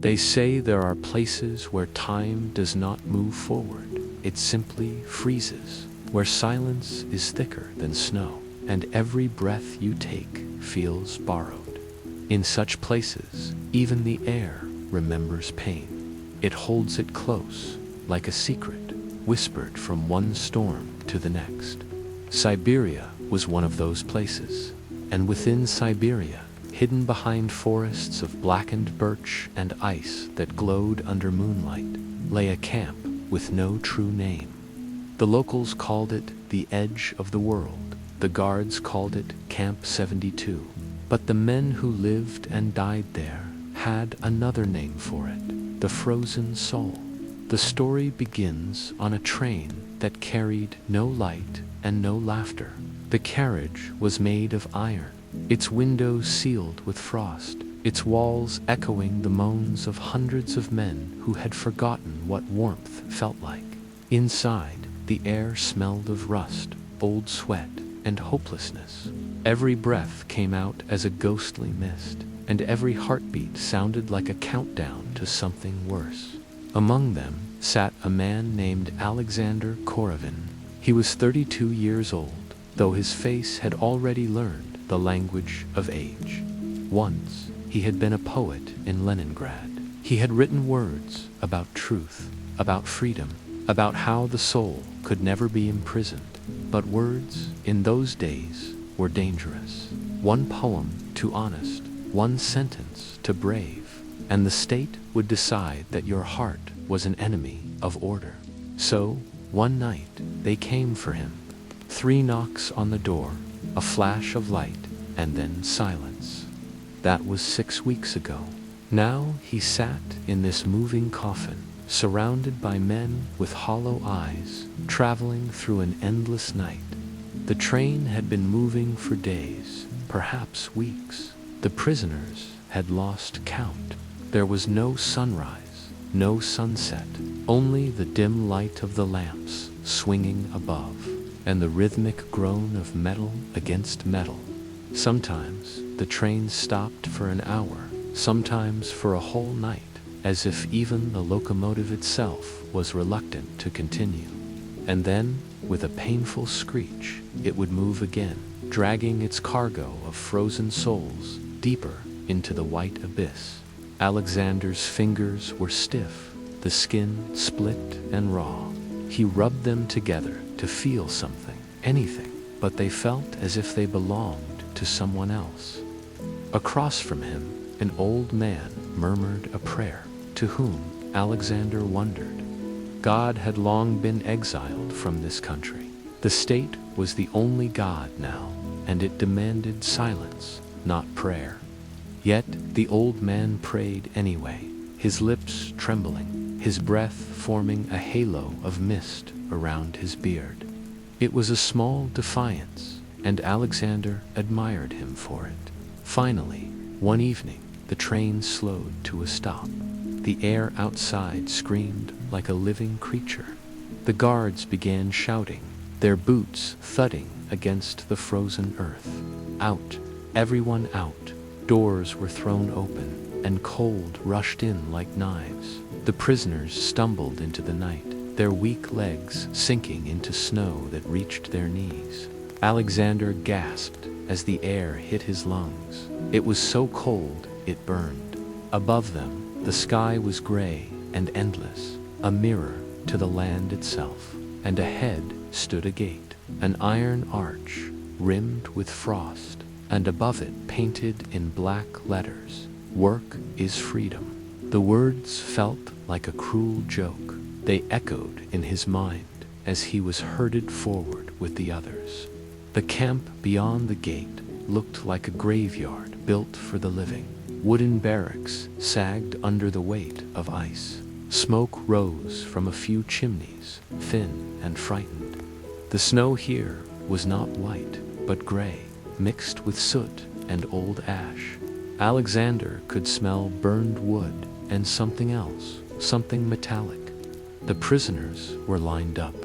They say there are places where time does not move forward, it simply freezes, where silence is thicker than snow, and every breath you take feels borrowed. In such places, even the air remembers pain. It holds it close, like a secret, whispered from one storm to the next. Siberia was one of those places, and within Siberia, hidden behind forests of blackened birch and ice that glowed under moonlight, lay a camp with no true name. The locals called it the edge of the world. The guards called it Camp 72. But the men who lived and died there had another name for it, the frozen soul. The story begins on a train that carried no light and no laughter. The carriage was made of iron, its windows sealed with frost, its walls echoing the moans of hundreds of men who had forgotten what warmth felt like. Inside, the air smelled of rust, old sweat, and hopelessness. Every breath came out as a ghostly mist, and every heartbeat sounded like a countdown to something worse. Among them sat a man named Alexander Korovin. He was 32 years old, though his face had already learned the language of age. Once, he had been a poet in Leningrad. He had written words about truth, about freedom, about how the soul could never be imprisoned. But words, in those days, were dangerous. One poem too honest, one sentence too brave, and the state would decide that your heart was an enemy of order. So, one night, they came for him. 3 knocks on the door, a flash of light, and then silence. That was 6 weeks ago. Now he sat in this moving coffin, surrounded by men with hollow eyes, traveling through an endless night. The train had been moving for days, perhaps weeks. The prisoners had lost count. There was no sunrise, no sunset, only the dim light of the lamps swinging above, and the rhythmic groan of metal against metal. Sometimes the train stopped for an hour, sometimes for a whole night, as if even the locomotive itself was reluctant to continue. And then, with a painful screech, it would move again, dragging its cargo of frozen souls deeper into the white abyss. Alexander's fingers were stiff, the skin split and raw. He rubbed them together to feel something, anything, but they felt as if they belonged to someone else. Across from him, an old man murmured a prayer. To whom, Alexander wondered. God had long been exiled from this country. The state was the only God now, and it demanded silence, not prayer. Yet the old man prayed anyway, his lips trembling, his breath forming a halo of mist around his beard. It was a small defiance, and Alexander admired him for it. Finally, one evening, the train slowed to a stop. The air outside screamed like a living creature. The guards began shouting, their boots thudding against the frozen earth. Out, everyone out. Doors were thrown open, and cold rushed in like knives. The prisoners stumbled into the night, their weak legs sinking into snow that reached their knees. Alexander gasped as the air hit his lungs. It was so cold, it burned. Above them, the sky was gray and endless, a mirror to the land itself, and ahead stood a gate, an iron arch, rimmed with frost, and above it painted in black letters, "Work is freedom." The words felt like a cruel joke. They echoed in his mind as he was herded forward with the others. The camp beyond the gate looked like a graveyard built for the living. Wooden barracks sagged under the weight of ice. Smoke rose from a few chimneys, thin and frightened. The snow here was not white, but gray, mixed with soot and old ash. Alexander could smell burned wood and something else, something metallic. The prisoners were lined up.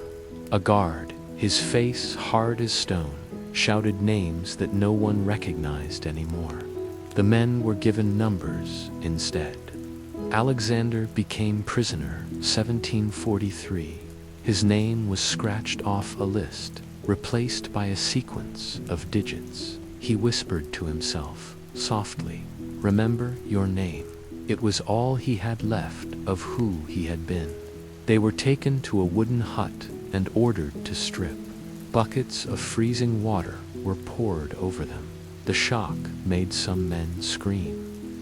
A guard, his face hard as stone, shouted names that no one recognized anymore. The men were given numbers instead. Alexander became prisoner 1743. His name was scratched off a list, replaced by a sequence of digits. He whispered to himself, softly, "Remember your name." It was all he had left of who he had been. They were taken to a wooden hut and ordered to strip. Buckets of freezing water were poured over them. The shock made some men scream.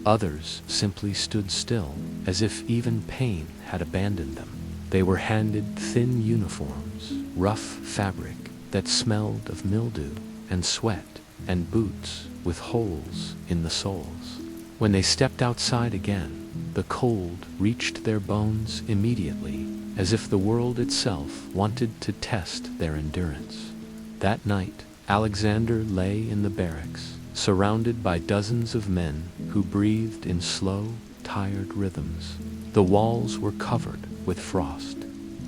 Others simply stood still, as if even pain had abandoned them. They were handed thin uniforms, rough fabric that smelled of mildew and sweat, and boots with holes in the soles. When they stepped outside again, the cold reached their bones immediately, as if the world itself wanted to test their endurance. That night, Alexander lay in the barracks, surrounded by dozens of men who breathed in slow, tired rhythms. The walls were covered with frost.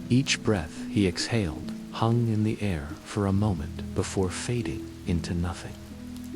Each breath he exhaled hung in the air for a moment before fading into nothing.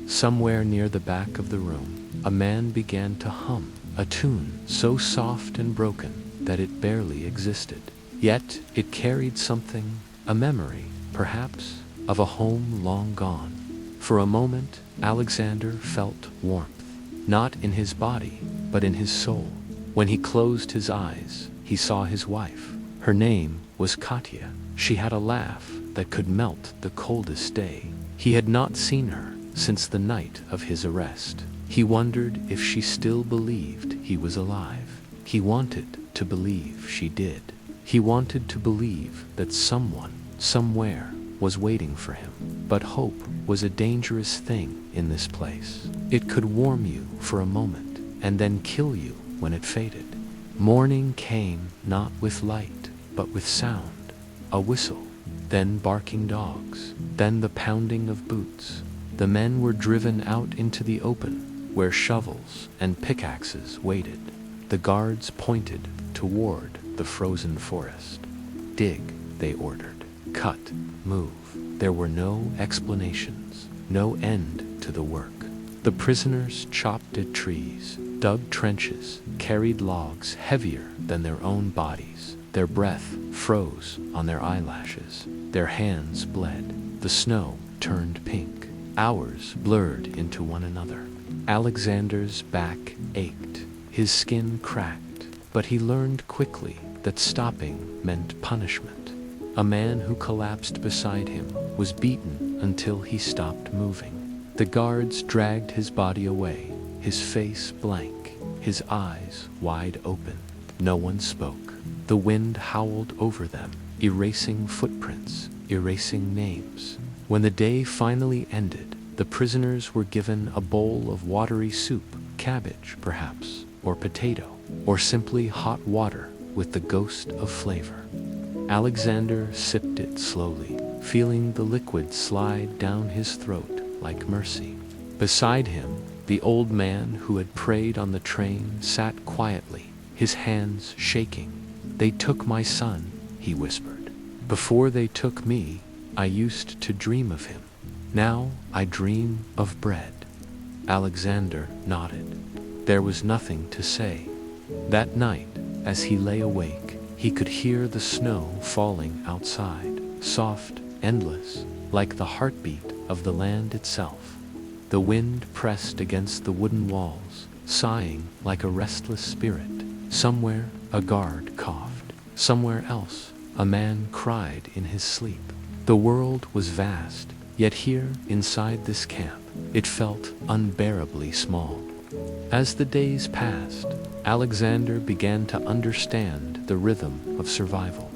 Somewhere near the back of the room, a man began to hum a tune so soft and broken that it barely existed. Yet it carried something, a memory, perhaps, of a home long gone. For a moment, Alexander felt warmth, not in his body, but in his soul. When he closed his eyes, he saw his wife. Her name was Katya. She had a laugh that could melt the coldest day. He had not seen her since the night of his arrest. He wondered if she still believed he was alive. He wanted to believe she did. He wanted to believe that someone, somewhere, was waiting for him. But hope was a dangerous thing in this place. It could warm you for a moment, and then kill you when it faded. Morning came not with light, but with sound. A whistle, then barking dogs, then the pounding of boots. The men were driven out into the open, where shovels and pickaxes waited. The guards pointed toward the frozen forest. "Dig," they ordered. "Cut, move." There were no explanations, no end to the work. The prisoners chopped at trees, dug trenches, carried logs heavier than their own bodies. Their breath froze on their eyelashes. Their hands bled. The snow turned pink. Hours blurred into one another. Alexander's back ached. His skin cracked. But he learned quickly that stopping meant punishment. A man who collapsed beside him was beaten until he stopped moving. The guards dragged his body away, his face blank, his eyes wide open. No one spoke. The wind howled over them, erasing footprints, erasing names. When the day finally ended, the prisoners were given a bowl of watery soup, cabbage perhaps, or potato, or simply hot water with the ghost of flavor. Alexander sipped it slowly, feeling the liquid slide down his throat like mercy. Beside him, the old man who had prayed on the train sat quietly, his hands shaking. "They took my son," he whispered. "Before they took me, I used to dream of him. Now I dream of bread." Alexander nodded. There was nothing to say. That night, as he lay awake, he could hear the snow falling outside, soft, endless, like the heartbeat of the land itself. The wind pressed against the wooden walls, sighing like a restless spirit. Somewhere, a guard coughed. Somewhere else, a man cried in his sleep. The world was vast, yet here, inside this camp, it felt unbearably small. As the days passed, Alexander began to understand the rhythm of survival.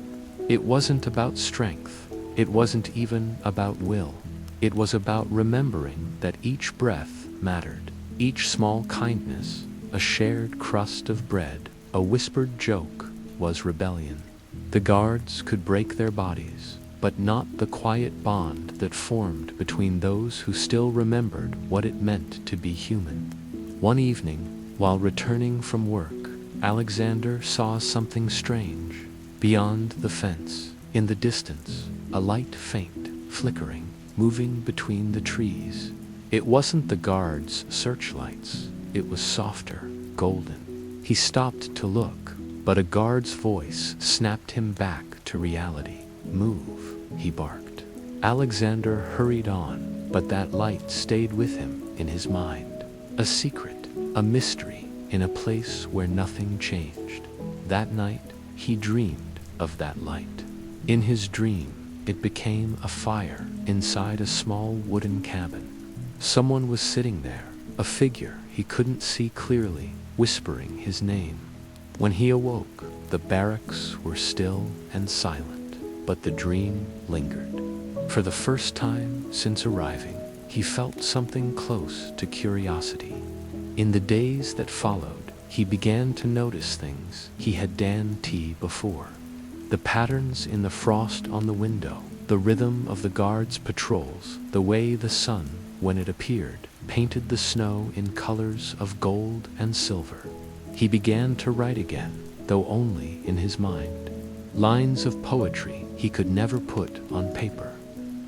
It wasn't about strength. It wasn't even about will. It was about remembering that each breath mattered. Each small kindness, a shared crust of bread, a whispered joke, was rebellion. The guards could break their bodies, but not the quiet bond that formed between those who still remembered what it meant to be human. One evening, while returning from work, Alexander saw something strange. Beyond the fence, in the distance, a light faint, flickering, moving between the trees. It wasn't the guards' searchlights. It was softer, golden. He stopped to look, but a guard's voice snapped him back to reality. "Move," he barked. Alexander hurried on, but that light stayed with him in his mind. A secret, a mystery, in a place where nothing changed. That night, he dreamed of that light. In his dream, it became a fire inside a small wooden cabin. Someone was sitting there, a figure he couldn't see clearly, whispering his name. When he awoke, the barracks were still and silent, but the dream lingered. For the first time since arriving, he felt something close to curiosity. In the days that followed, he began to notice things he had done before. The patterns in the frost on the window, the rhythm of the guards' patrols, the way the sun, when it appeared, painted the snow in colors of gold and silver. He began to write again, though only in his mind. Lines of poetry he could never put on paper.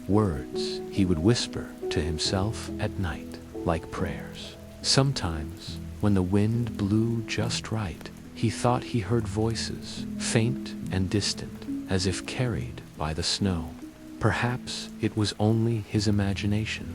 Words he would whisper to himself at night, like prayers. Sometimes, when the wind blew just right, he thought he heard voices, faint and distant, as if carried by the snow. Perhaps it was only his imagination,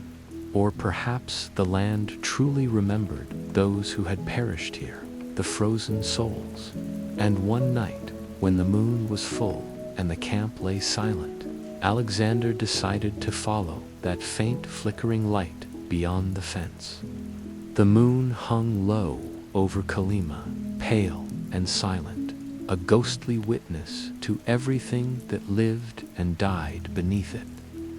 or perhaps the land truly remembered those who had perished here, the frozen souls. And one night, when the moon was full and the camp lay silent, Alexander decided to follow that faint flickering light beyond the fence. The moon hung low over Kolyma, pale and silent, a ghostly witness to everything that lived and died beneath it.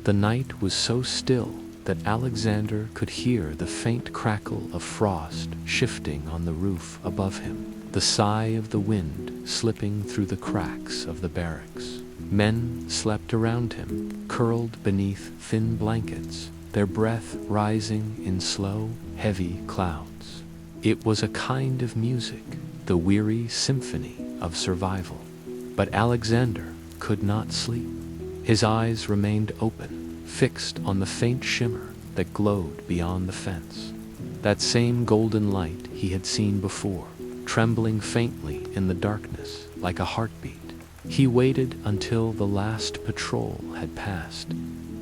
The night was so still that Alexander could hear the faint crackle of frost shifting on the roof above him, the sigh of the wind slipping through the cracks of the barracks. Men slept around him, curled beneath thin blankets, their breath rising in slow, heavy clouds. It was a kind of music, the weary symphony of survival. But Alexander could not sleep. His eyes remained open, fixed on the faint shimmer that glowed beyond the fence. That same golden light he had seen before, trembling faintly in the darkness like a heartbeat. He waited until the last patrol had passed.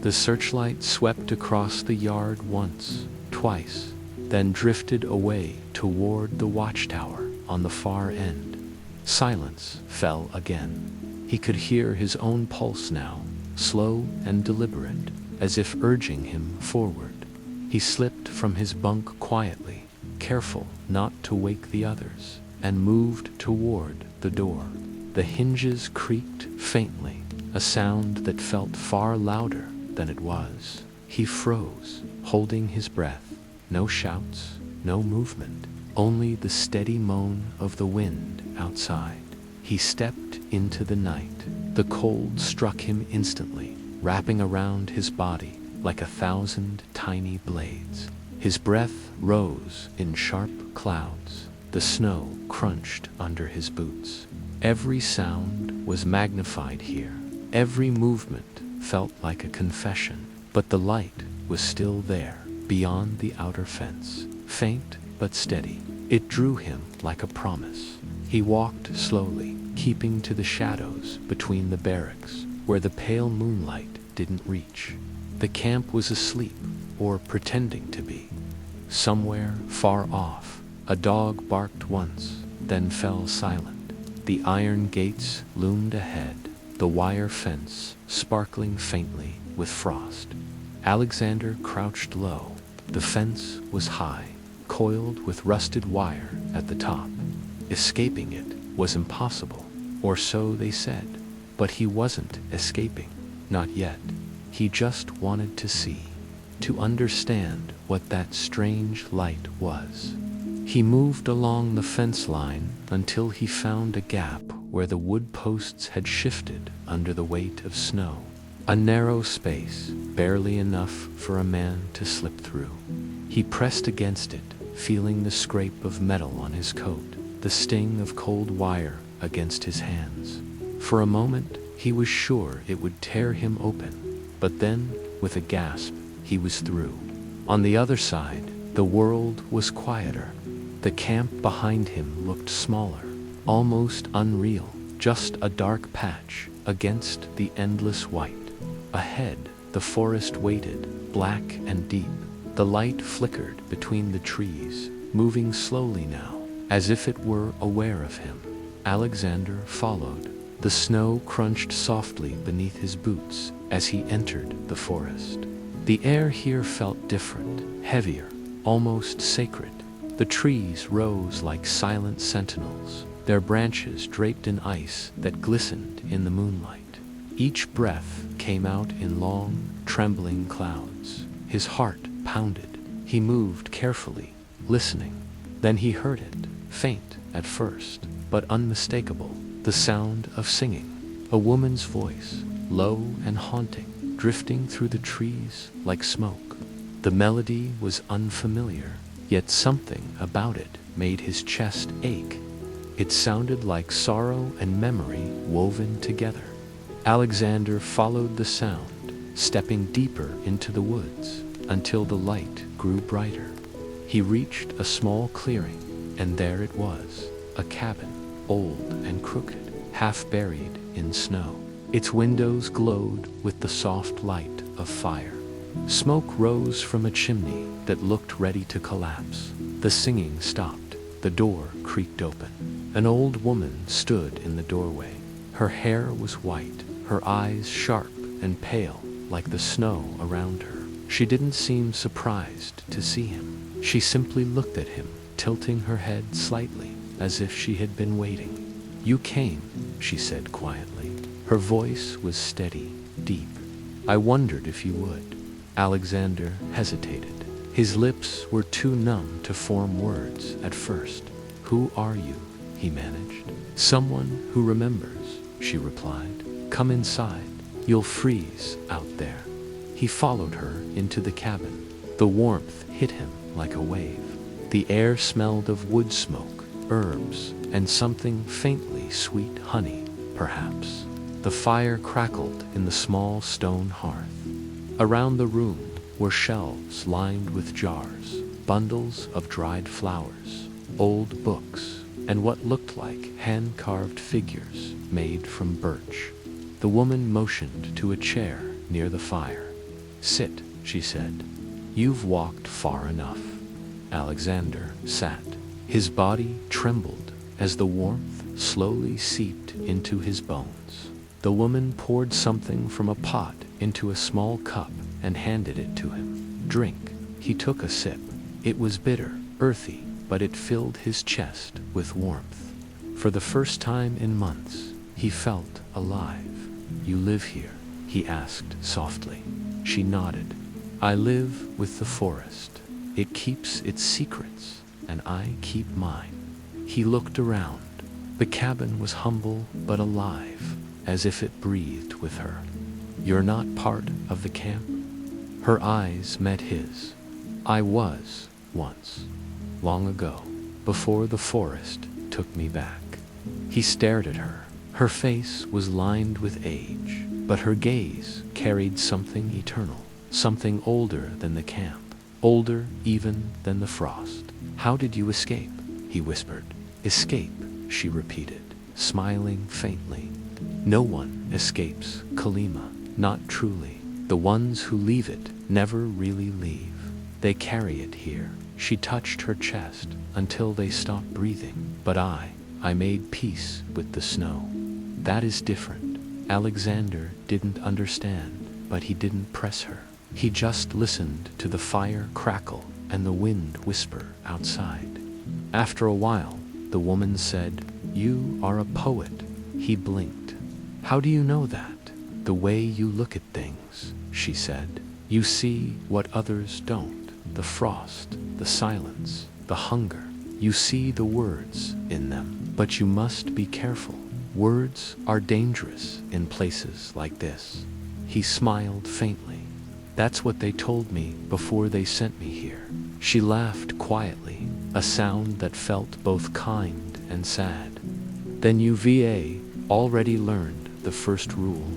The searchlight swept across the yard once, twice, then drifted away toward the watchtower on the far end. Silence fell again. He could hear his own pulse now, slow and deliberate, as if urging him forward. He slipped from his bunk quietly, careful not to wake the others, and moved toward the door. The hinges creaked faintly, a sound that felt far louder than it was. He froze, holding his breath. No shouts, no movement, only the steady moan of the wind outside. He stepped into the night. The cold struck him instantly, wrapping around his body like 1,000 tiny blades. His breath rose in sharp clouds. The snow crunched under his boots. Every sound was magnified here. Every movement felt like a confession. But the light was still there, beyond the outer fence, faint but steady. It drew him like a promise. He walked slowly, keeping to the shadows between the barracks, where the pale moonlight didn't reach. The camp was asleep, or pretending to be. Somewhere far off, a dog barked once, then fell silent. The iron gates loomed ahead, the wire fence sparkling faintly with frost. Alexander crouched low. The fence was high, coiled with rusted wire at the top. Escaping it was impossible, or so they said. But he wasn't escaping, not yet. He just wanted to see, to understand what that strange light was. He moved along the fence line until he found a gap where the wood posts had shifted under the weight of snow. A narrow space, barely enough for a man to slip through. He pressed against it, feeling the scrape of metal on his coat, the sting of cold wire against his hands. For a moment, he was sure it would tear him open, but then, with a gasp, he was through. On the other side, the world was quieter. The camp behind him looked smaller, almost unreal, just a dark patch against the endless white. Ahead, the forest waited, black and deep. The light flickered between the trees, moving slowly now, as if it were aware of him. Alexander followed. The snow crunched softly beneath his boots as he entered the forest. The air here felt different, heavier, almost sacred. The trees rose like silent sentinels, their branches draped in ice that glistened in the moonlight. Each breath came out in long, trembling clouds. His heart pounded. He moved carefully, listening. Then he heard it, faint at first, but unmistakable, the sound of singing. A woman's voice, low and haunting, drifting through the trees like smoke. The melody was unfamiliar, yet something about it made his chest ache. It sounded like sorrow and memory woven together. Alexander followed the sound, stepping deeper into the woods until the light grew brighter. He reached a small clearing, and there it was, a cabin, old and crooked, half buried in snow. Its windows glowed with the soft light of fire. Smoke rose from a chimney that looked ready to collapse. The singing stopped. The door creaked open. An old woman stood in the doorway. Her hair was white, her eyes sharp and pale like the snow around her. She didn't seem surprised to see him. She simply looked at him, tilting her head slightly, as if she had been waiting. "You came," she said quietly. Her voice was steady, deep. "I wondered if you would." Alexander hesitated. His lips were too numb to form words at first. "Who are you?" he managed. "Someone who remembers," she replied. "Come inside. You'll freeze out there." He followed her into the cabin. The warmth hit him like a wave. The air smelled of wood smoke, herbs, and something faintly sweet, honey, perhaps. The fire crackled in the small stone hearth. Around the room were shelves lined with jars, bundles of dried flowers, old books, and what looked like hand-carved figures made from birch. The woman motioned to a chair near the fire. "Sit," she said. "You've walked far enough." Alexander sat. His body trembled as the warmth slowly seeped into his bones. The woman poured something from a pot into a small cup and handed it to him. "Drink." He took a sip. It was bitter, earthy, but it filled his chest with warmth. For the first time in months, he felt alive. "You live here?" he asked softly. She nodded. "I live with the forest. It keeps its secrets, and I keep mine." He looked around. The cabin was humble but alive, as if it breathed with her. "You're not part of the camp?" Her eyes met his. "I was, once. Long ago, before the forest took me back." He stared at her. Her face was lined with age, but her gaze carried something eternal, something older than the camp, older even than the frost. "How did you escape?" he whispered. "Escape," she repeated, smiling faintly. "No one escapes Kalima, not truly. The ones who leave it never really leave. They carry it here." She touched her chest until they stopped breathing. "But I made peace with the snow." "That is different." Alexander didn't understand, but he didn't press her. He just listened to the fire crackle and the wind whisper outside. After a while, the woman said, "You are a poet." He blinked. "How do you know that?" "The way you look at things," she said. "You see what others don't. The frost, the silence, the hunger. You see the words in them. But you must be careful. Words are dangerous in places like this." He smiled faintly. "That's what they told me before they sent me here." She laughed quietly, a sound that felt both kind and sad. "Then you've already learned the first rule.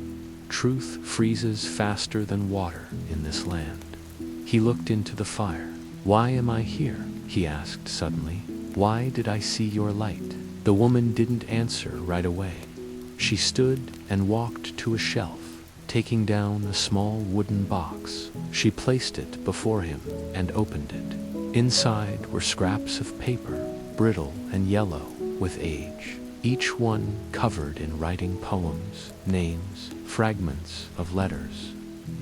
Truth freezes faster than water in this land." He looked into the fire. "Why am I here?" he asked suddenly. Why did I see your light?" The woman didn't answer right away. She stood and walked to a shelf, taking down a small wooden box. She placed it before him and opened it. Inside were scraps of paper, brittle and yellow with age, each one covered in writing poems, names, fragments of letters.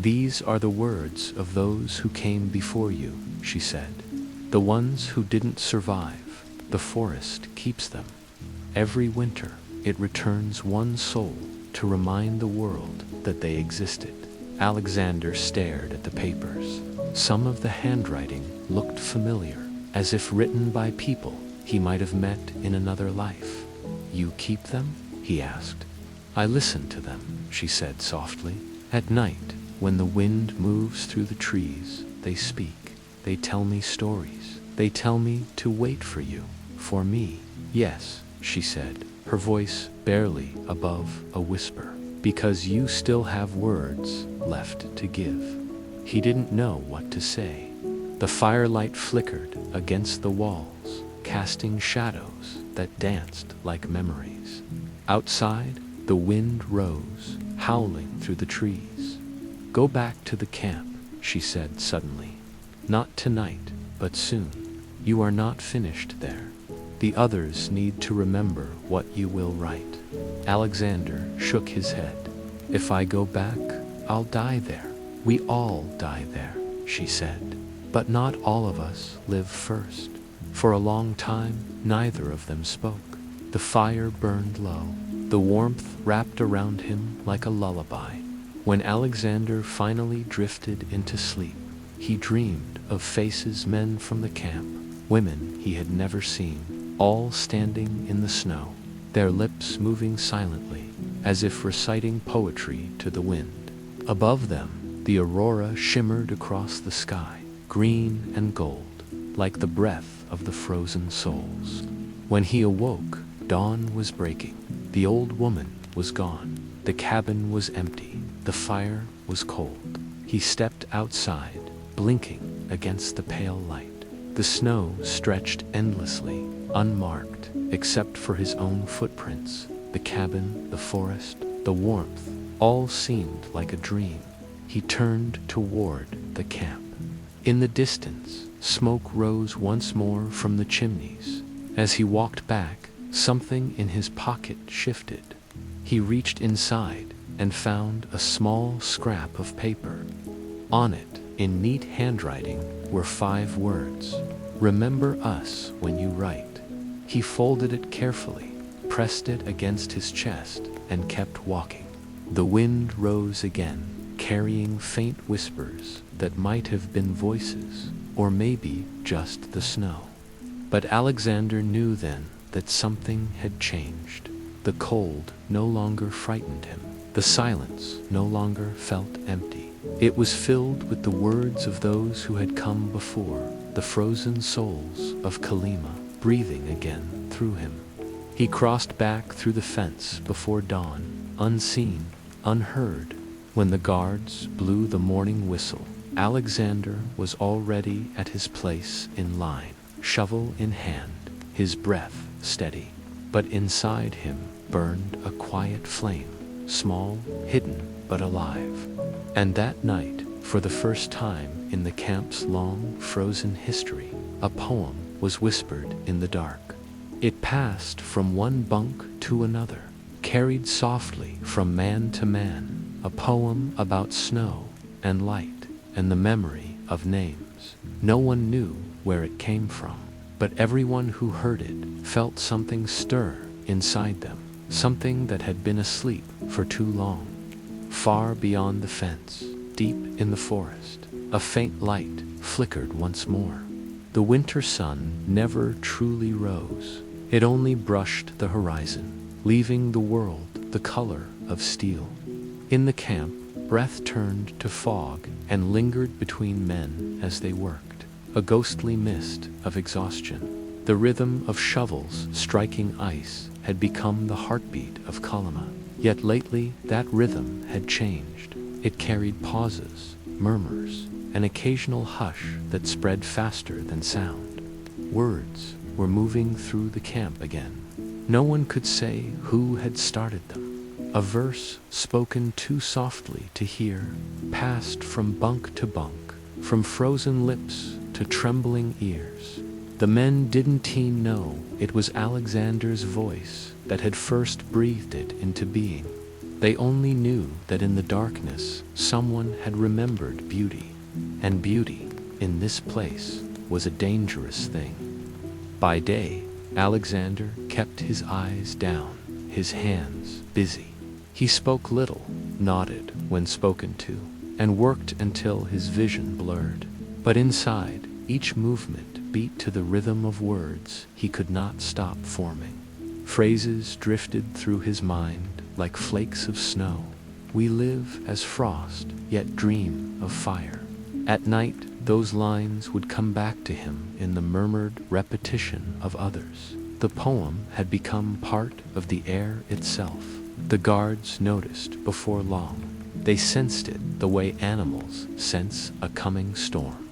"These are the words of those who came before you," she said. "The ones who didn't survive. The forest keeps them. Every winter, it returns one soul to remind the world that they existed." Alexander stared at the papers. Some of the handwriting looked familiar, as if written by people he might have met in another life. "You keep them?" he asked. "I listen to them," she said softly. "At night, when the wind moves through the trees, they speak. They tell me stories. They tell me to wait for you, for me." "Yes," she said, her voice barely above a whisper, "because you still have words left to give." He didn't know what to say. The firelight flickered against the walls, casting shadows that danced like memories. Outside, the wind rose, howling through the trees. "Go back to the camp," she said suddenly. "Not tonight, but soon. You are not finished there. The others need to remember what you will write." Alexander shook his head. "If I go back, I'll die there. We all die there," she said. "But not all of us live first." For a long time, neither of them spoke. The fire burned low. The warmth wrapped around him like a lullaby. When Alexander finally drifted into sleep, he dreamed of faces, men from the camp, women he had never seen, all standing in the snow, their lips moving silently, as if reciting poetry to the wind. Above them, the aurora shimmered across the sky, green and gold, like the breath of the frozen souls. When he awoke, dawn was breaking. The old woman was gone. The cabin was empty. The fire was cold. He stepped outside, blinking against the pale light. The snow stretched endlessly, unmarked, except for his own footprints. The cabin, the forest, the warmth, all seemed like a dream. He turned toward the camp. In the distance, smoke rose once more from the chimneys. As he walked back, something in his pocket shifted. He reached inside and found a small scrap of paper. On it, in neat handwriting, were 5 words. "Remember us when you write." He folded it carefully, pressed it against his chest, and kept walking. The wind rose again, carrying faint whispers that might have been voices, or maybe just the snow. But Alexander knew then that something had changed. The cold no longer frightened him. The silence no longer felt empty. It was filled with the words of those who had come before, the frozen souls of Kalima, breathing again through him. He crossed back through the fence before dawn, unseen, unheard. When the guards blew the morning whistle, Alexander was already at his place in line, shovel in hand, his breath steady. But inside him burned a quiet flame, small, hidden, but alive. And that night, for the first time in the camp's long, frozen history, a poem was whispered in the dark. It passed from one bunk to another, carried softly from man to man, a poem about snow and light and the memory of names. No one knew where it came from, but everyone who heard it felt something stir inside them, something that had been asleep for too long. Far beyond the fence, deep in the forest, a faint light flickered once more. The winter sun never truly rose. It only brushed the horizon, leaving the world the color of steel. In the camp, breath turned to fog and lingered between men as they worked, a ghostly mist of exhaustion. The rhythm of shovels striking ice had become the heartbeat of Kalima. Yet lately, that rhythm had changed. It carried pauses, murmurs, an occasional hush that spread faster than sound. Words were moving through the camp again. No one could say who had started them. A verse spoken too softly to hear passed from bunk to bunk, from frozen lips to trembling ears. The men didn't even know it was Alexander's voice that had first breathed it into being. They only knew that in the darkness someone had remembered beauty, and beauty, in this place, was a dangerous thing. By day, Alexander kept his eyes down, his hands busy. He spoke little, nodded when spoken to, and worked until his vision blurred. But inside, each movement beat to the rhythm of words he could not stop forming. Phrases drifted through his mind like flakes of snow. We live as frost, yet dream of fire. At night, those lines would come back to him in the murmured repetition of others. The poem had become part of the air itself. The guards noticed before long. They sensed it the way animals sense a coming storm.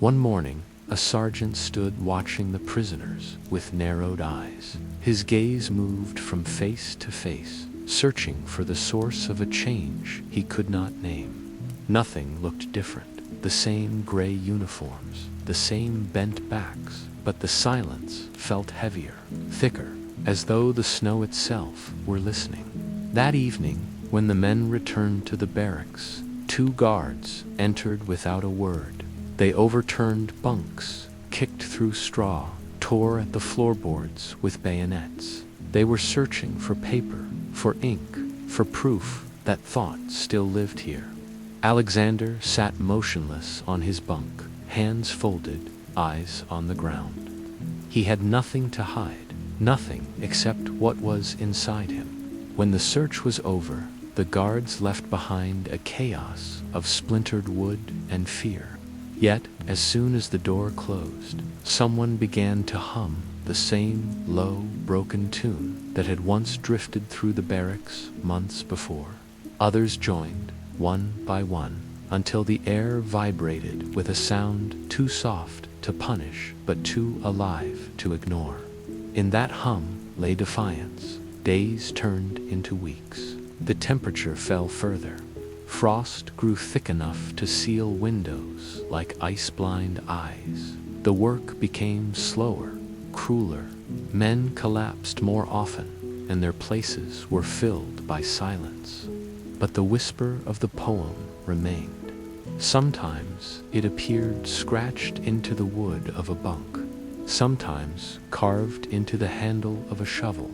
One morning, a sergeant stood watching the prisoners with narrowed eyes. His gaze moved from face to face, searching for the source of a change he could not name. Nothing looked different. The same gray uniforms, the same bent backs, but the silence felt heavier, thicker, as though the snow itself were listening. That evening, when the men returned to the barracks, 2 guards entered without a word. They overturned bunks, kicked through straw, tore at the floorboards with bayonets. They were searching for paper, for ink, for proof that thought still lived here. Alexander sat motionless on his bunk, hands folded, eyes on the ground. He had nothing to hide, nothing except what was inside him. When the search was over, the guards left behind a chaos of splintered wood and fear. Yet, as soon as the door closed, someone began to hum the same low, broken tune that had once drifted through the barracks months before. Others joined, one by one, until the air vibrated with a sound too soft to punish but too alive to ignore. In that hum lay defiance. Days turned into weeks. The temperature fell further. Frost grew thick enough to seal windows like ice-blind eyes. The work became slower, crueler. Men collapsed more often, and their places were filled by silence. But the whisper of the poem remained. Sometimes it appeared scratched into the wood of a bunk, sometimes carved into the handle of a shovel.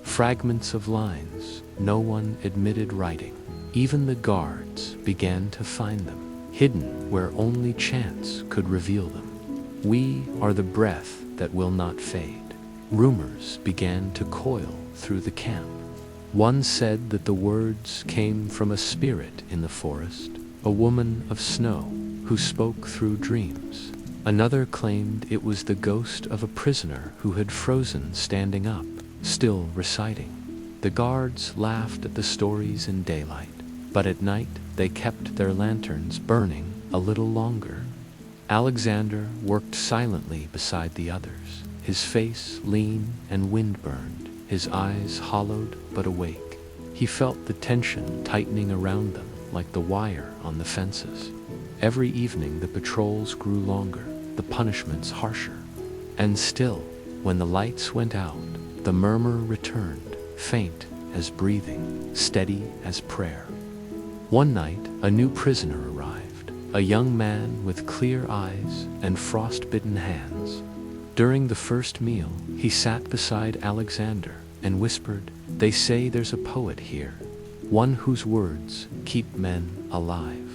Fragments of lines no one admitted writing. Even the guards began to find them, hidden where only chance could reveal them. We are the breath that will not fade. Rumors began to coil through the camp. One said that the words came from a spirit in the forest, a woman of snow who spoke through dreams. Another claimed it was the ghost of a prisoner who had frozen standing up, still reciting. The guards laughed at the stories in daylight, but at night they kept their lanterns burning a little longer. Alexander worked silently beside the others, his face lean and wind-burned, his eyes hollowed but awake. He felt the tension tightening around them like the wire on the fences. Every evening the patrols grew longer, the punishments harsher. And still, when the lights went out, the murmur returned, faint as breathing, steady as prayer. One night, a new prisoner arrived, a young man with clear eyes and frost-bitten hands. During the first meal, he sat beside Alexander and whispered, "They say there's a poet here, one whose words keep men alive."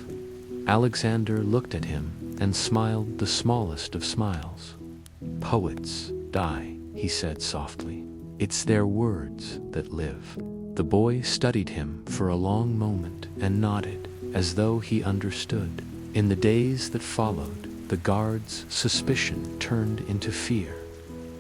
Alexander looked at him and smiled the smallest of smiles. "Poets die," he said softly. "It's their words that live." The boy studied him for a long moment and nodded, as though he understood. In the days that followed, the guards' suspicion turned into fear.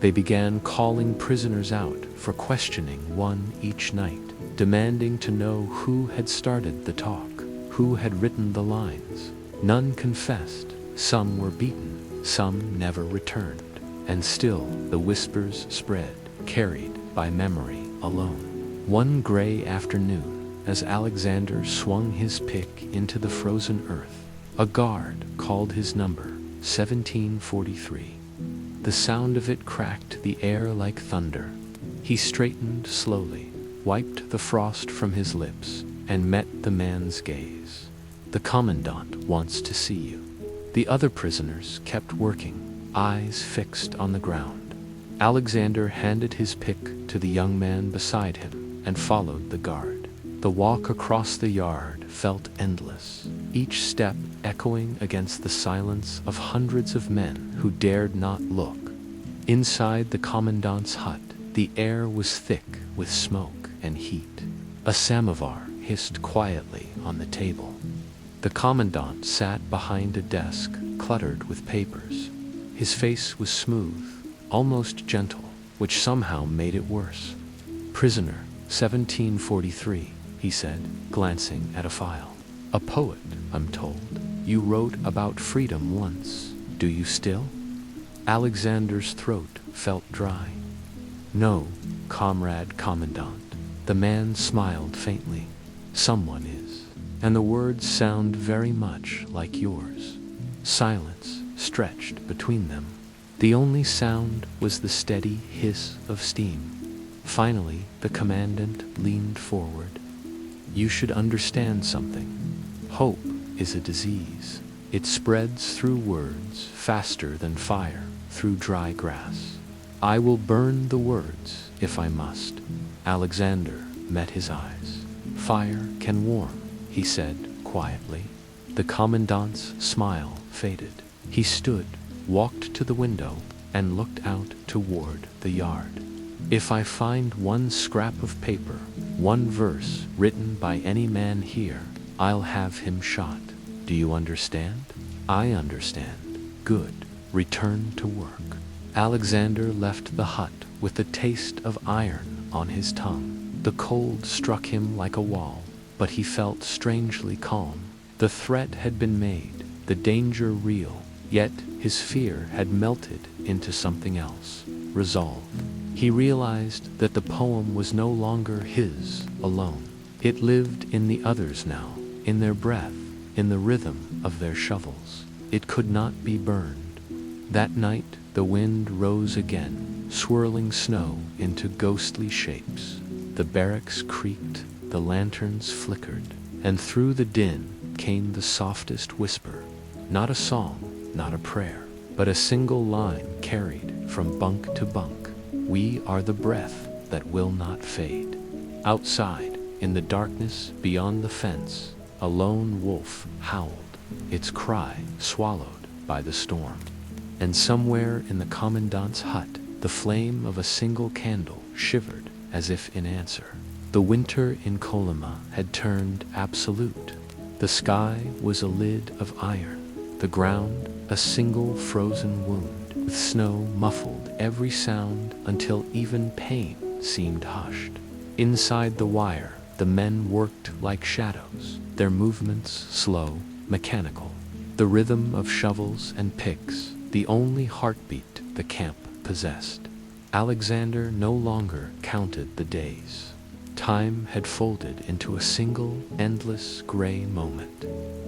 They began calling prisoners out for questioning one each night, demanding to know who had started the talk, who had written the lines. None confessed, some were beaten, some never returned. and still the whispers spread, carried by memory alone. One gray afternoon, as Alexander swung his pick into the frozen earth, a guard called his number, 1743. The sound of it cracked the air like thunder. He straightened slowly, wiped the frost from his lips, and met the man's gaze. "The commandant wants to see you." The other prisoners kept working, eyes fixed on the ground. Alexander handed his pick to the young man beside him and followed the guard. The walk across the yard felt endless, each step echoing against the silence of hundreds of men who dared not look. Inside the commandant's hut, the air was thick with smoke and heat. A samovar hissed quietly on the table. The commandant sat behind a desk cluttered with papers. His face was smooth, almost gentle, which somehow made it worse. "Prisoner, 1743, he said, glancing at a file. "A poet, I'm told. You wrote about freedom once. Do you still?" Alexander's throat felt dry. "No, comrade commandant." The man smiled faintly. "Someone is, and the words sound very much like yours." Silence stretched between them. The only sound was the steady hiss of steam. Finally, the commandant leaned forward. "You should understand something. Hope is a disease. It spreads through words faster than fire through dry grass. I will burn the words if I must." Alexander met his eyes. "Fire can warm," he said quietly. The commandant's smile faded. He stood, walked to the window, and looked out toward the yard. "If I find one scrap of paper, one verse written by any man here, I'll have him shot. Do you understand?" "I understand." "Good. Return to work." Alexander left the hut with the taste of iron on his tongue. The cold struck him like a wall, but he felt strangely calm. The threat had been made, the danger real, yet his fear had melted into something else, resolve. He realized that the poem was no longer his alone. It lived in the others now, in their breath, in the rhythm of their shovels. It could not be burned. That night the wind rose again, swirling snow into ghostly shapes. The barracks creaked, the lanterns flickered, and through the din came the softest whisper. Not a song, not a prayer, but a single line carried from bunk to bunk. "We are the breath that will not fade." Outside, in the darkness beyond the fence, a lone wolf howled, its cry swallowed by the storm. And somewhere in the commandant's hut, the flame of a single candle shivered as if in answer. The winter in Kolyma had turned absolute. The sky was a lid of iron, the ground a single frozen wound, with snow muffled every sound until even pain seemed hushed. Inside the wire, the men worked like shadows, their movements slow, mechanical. The rhythm of shovels and picks, the only heartbeat the camp possessed. Alexander no longer counted the days. Time had folded into a single, endless gray moment.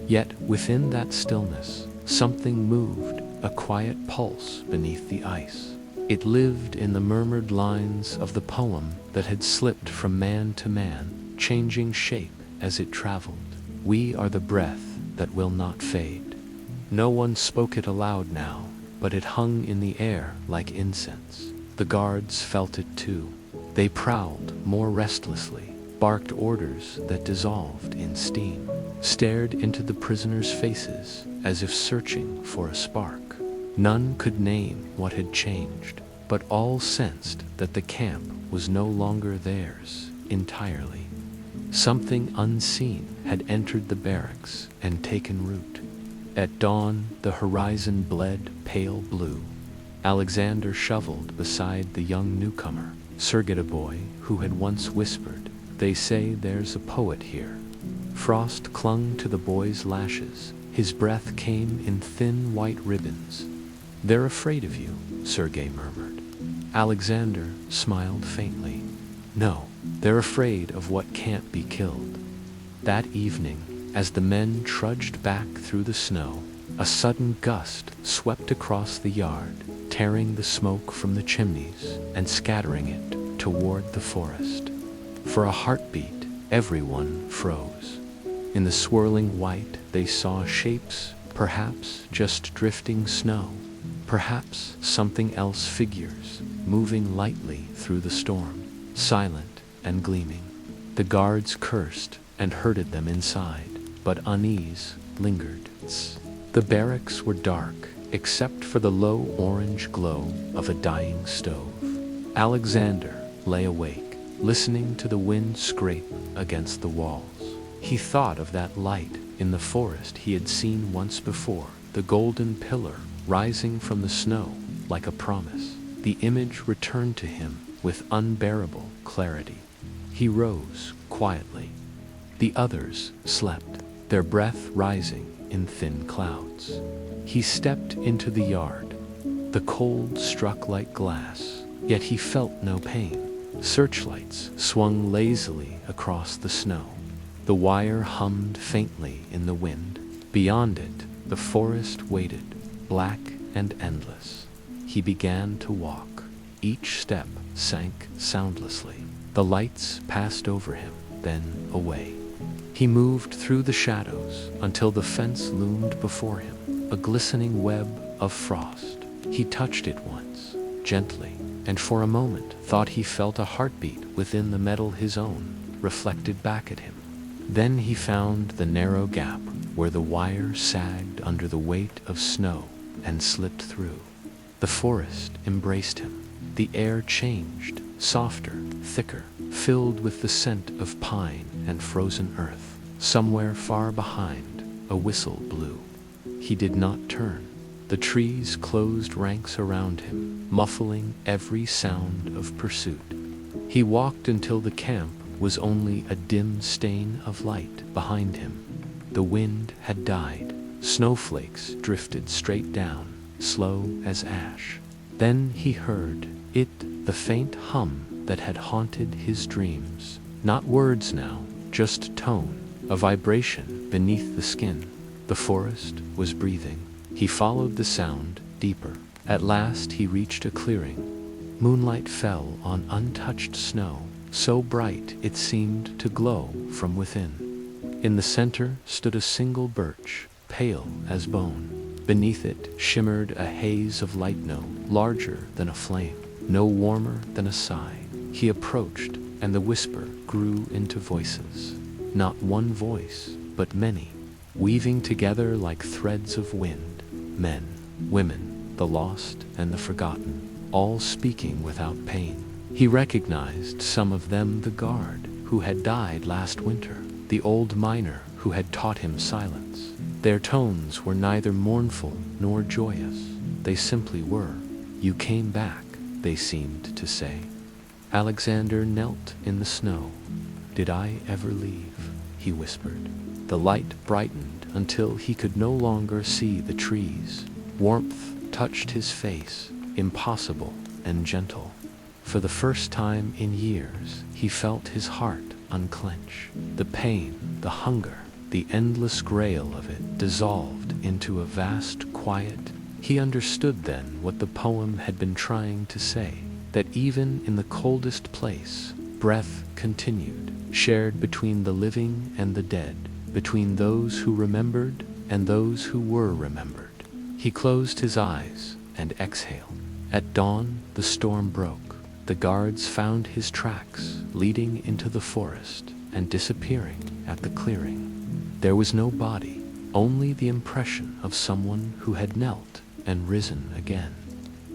Yet within that stillness, something moved, a quiet pulse beneath the ice. It lived in the murmured lines of the poem that had slipped from man to man, changing shape as it traveled. "We are the breath that will not fade." No one spoke it aloud now, but it hung in the air like incense. The guards felt it too. They prowled more restlessly, barked orders that dissolved in steam, stared into the prisoners' faces as if searching for a spark. None could name what had changed, but all sensed that the camp was no longer theirs entirely. Something unseen had entered the barracks and taken root. At dawn, the horizon bled pale blue. Alexander shoveled beside the young newcomer, Sergei boy who had once whispered, "They say there's a poet here." Frost clung to the boy's lashes. His breath came in thin white ribbons. "They're afraid of you," Sergei murmured. Alexander smiled faintly. No, they're afraid of what can't be killed. That evening, as the men trudged back through the snow, a sudden gust swept across the yard, tearing the smoke from the chimneys and scattering it toward the forest. For a heartbeat, everyone froze. In the swirling white, they saw shapes, perhaps just drifting snow, perhaps something else, figures moving lightly through the storm, silent and gleaming. The guards cursed and herded them inside, but unease lingered. The barracks were dark, except for the low orange glow of a dying stove. Alexander lay awake, listening to the wind scrape against the walls. He thought of that light in the forest he had seen once before, the golden pillar rising from the snow like a promise. The image returned to him with unbearable clarity. He rose quietly. The others slept, their breath rising in thin clouds. He stepped into the yard. The cold struck like glass, yet he felt no pain. Searchlights swung lazily across the snow. The wire hummed faintly in the wind. Beyond it, the forest waited, black and endless. He began to walk. Each step sank soundlessly. The lights passed over him, then away. He moved through the shadows until the fence loomed before him, a glistening web of frost. He touched it once, gently, and for a moment thought he felt a heartbeat within the metal, his own, reflected back at him. Then he found the narrow gap where the wire sagged under the weight of snow and slipped through. The forest embraced him. The air changed, softer, thicker, filled with the scent of pine and frozen earth. Somewhere far behind, a whistle blew. He did not turn. The trees closed ranks around him, muffling every sound of pursuit. He walked until the camp was only a dim stain of light behind him. The wind had died. Snowflakes drifted straight down, slow as ash. Then he heard it, the faint hum that had haunted his dreams. Not words now, just tone, a vibration beneath the skin. The forest was breathing. He followed the sound deeper. At last he reached a clearing. Moonlight fell on untouched snow, so bright it seemed to glow from within. In the center stood a single birch, pale as bone. Beneath it shimmered a haze of light, no larger than a flame, no warmer than a sigh. He approached, and the whisper grew into voices. Not one voice, but many, weaving together like threads of wind. Men, women, the lost and the forgotten, all speaking without pain. He recognized some of them: the guard who had died last winter, the old miner who had taught him silence. Their tones were neither mournful nor joyous. They simply were. "You came back," they seemed to say. Alexander knelt in the snow. "Did I ever leave?" he whispered. The light brightened until he could no longer see the trees. Warmth touched his face, impossible and gentle. For the first time in years, he felt his heart unclench. The pain, the hunger, the endless grail of it dissolved into a vast quiet. He understood then what the poem had been trying to say, that even in the coldest place, breath continued, shared between the living and the dead, between those who remembered and those who were remembered. He closed his eyes and exhaled. At dawn, the storm broke. The guards found his tracks leading into the forest and disappearing at the clearing. There was no body, only the impression of someone who had knelt and risen again.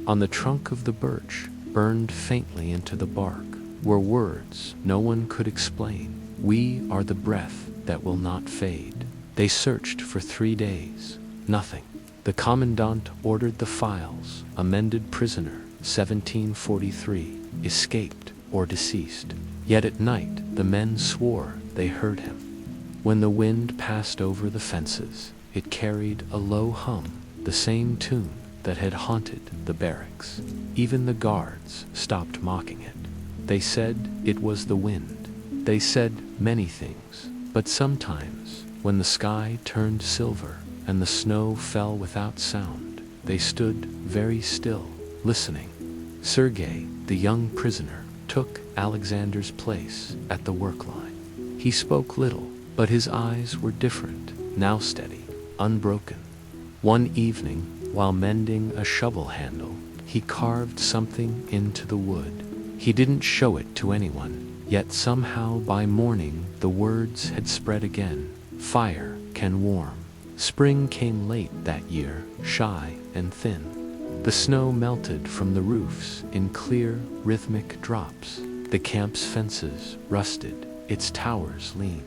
On the trunk of the birch, burned faintly into the bark, were words no one could explain. "We are the breath that will not fade." They searched for 3 days. Nothing. The commandant ordered the files. Amended prisoner, 1743, escaped or deceased. Yet at night, the men swore they heard him. When the wind passed over the fences, it carried a low hum, the same tune that had haunted the barracks. Even the guards stopped mocking it. They said it was the wind. They said many things, but sometimes, when the sky turned silver and the snow fell without sound, they stood very still, listening. Sergei, the young prisoner, took Alexander's place at the work line. He spoke little, but his eyes were different, now steady, unbroken. One evening, while mending a shovel handle, he carved something into the wood. He didn't show it to anyone, yet somehow by morning the words had spread again. Fire can warm. Spring came late that year, shy and thin. The snow melted from the roofs in clear, rhythmic drops. The camp's fences rusted, its towers leaned.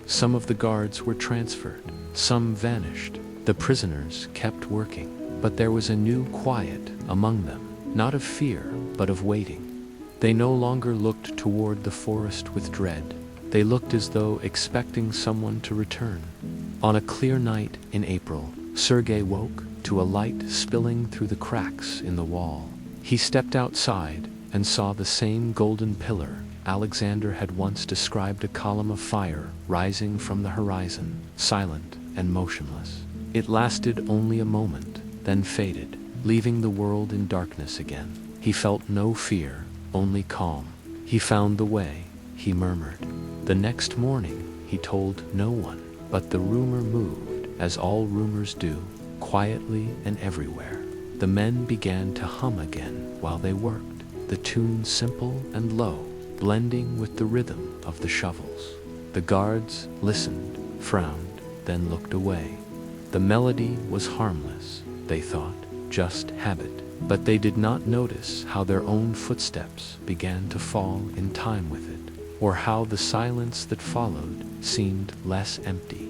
Some of the guards were transferred, some vanished. The prisoners kept working, but there was a new quiet among them, not of fear, but of waiting. They no longer looked toward the forest with dread. They looked as though expecting someone to return. On a clear night in April, Sergei woke to a light spilling through the cracks in the wall. He stepped outside and saw the same golden pillar Alexander had once described, a column of fire rising from the horizon, silent and motionless. It lasted only a moment, then faded, leaving the world in darkness again. He felt no fear, only calm. He found the way, he murmured. The next morning, he told no one, but the rumor moved, as all rumors do, quietly and everywhere. The men began to hum again while they worked, the tune simple and low, blending with the rhythm of the shovels. The guards listened, frowned, then looked away. The melody was harmless, they thought, just habit. But they did not notice how their own footsteps began to fall in time with it, or how the silence that followed seemed less empty.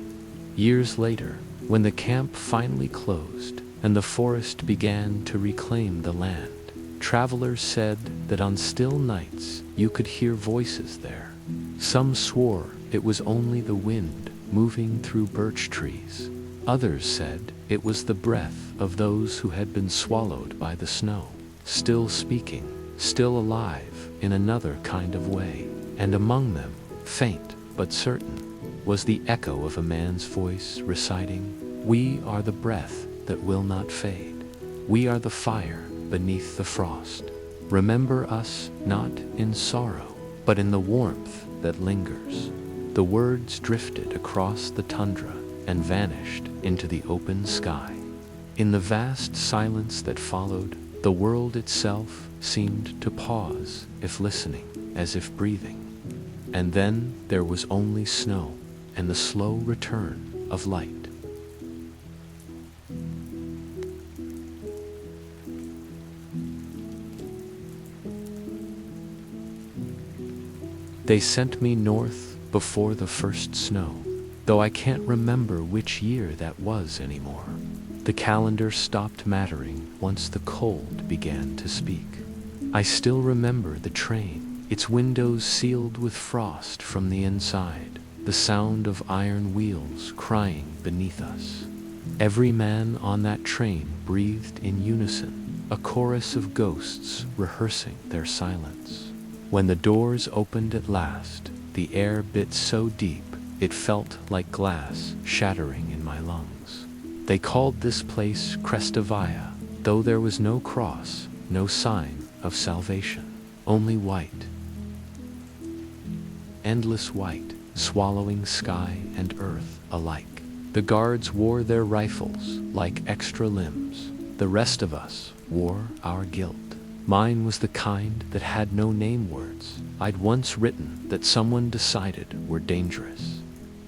Years later, when the camp finally closed and the forest began to reclaim the land, travelers said that on still nights you could hear voices there. Some swore it was only the wind moving through birch trees. Others said it was the breath of those who had been swallowed by the snow, still speaking, still alive in another kind of way. And among them, faint but certain, was the echo of a man's voice reciting, "We are the breath that will not fade. We are the fire beneath the frost. Remember us not in sorrow, but in the warmth that lingers." The words drifted across the tundra and vanished into the open sky. In the vast silence that followed, the world itself seemed to pause, if listening, as if breathing. And then there was only snow and the slow return of light. They sent me north before the first snow, though I can't remember which year that was anymore. The calendar stopped mattering once the cold began to speak. I still remember the train, its windows sealed with frost from the inside, the sound of iron wheels crying beneath us. Every man on that train breathed in unison, a chorus of ghosts rehearsing their silence. When the doors opened at last, the air bit so deep it felt like glass shattering in my lungs. They called this place Krestovaya, though there was no cross, no sign of salvation, only white. Endless white, swallowing sky and earth alike. The guards wore their rifles like extra limbs. The rest of us wore our guilt. Mine was the kind that had no name words I'd once written that someone decided were dangerous.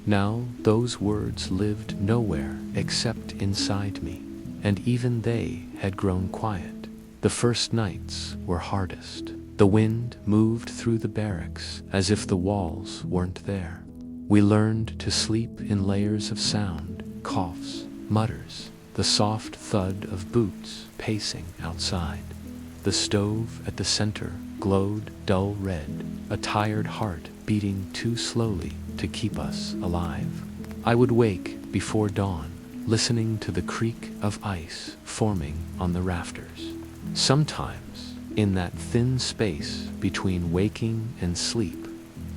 Now those words lived nowhere except inside me, and even they had grown quiet. The first nights were hardest. The wind moved through the barracks as if the walls weren't there. We learned to sleep in layers of sound, coughs, mutters, the soft thud of boots pacing outside. The stove at the center glowed dull red, a tired heart beating too slowly to keep us alive. I would wake before dawn, listening to the creak of ice forming on the rafters. Sometimes, in that thin space between waking and sleep,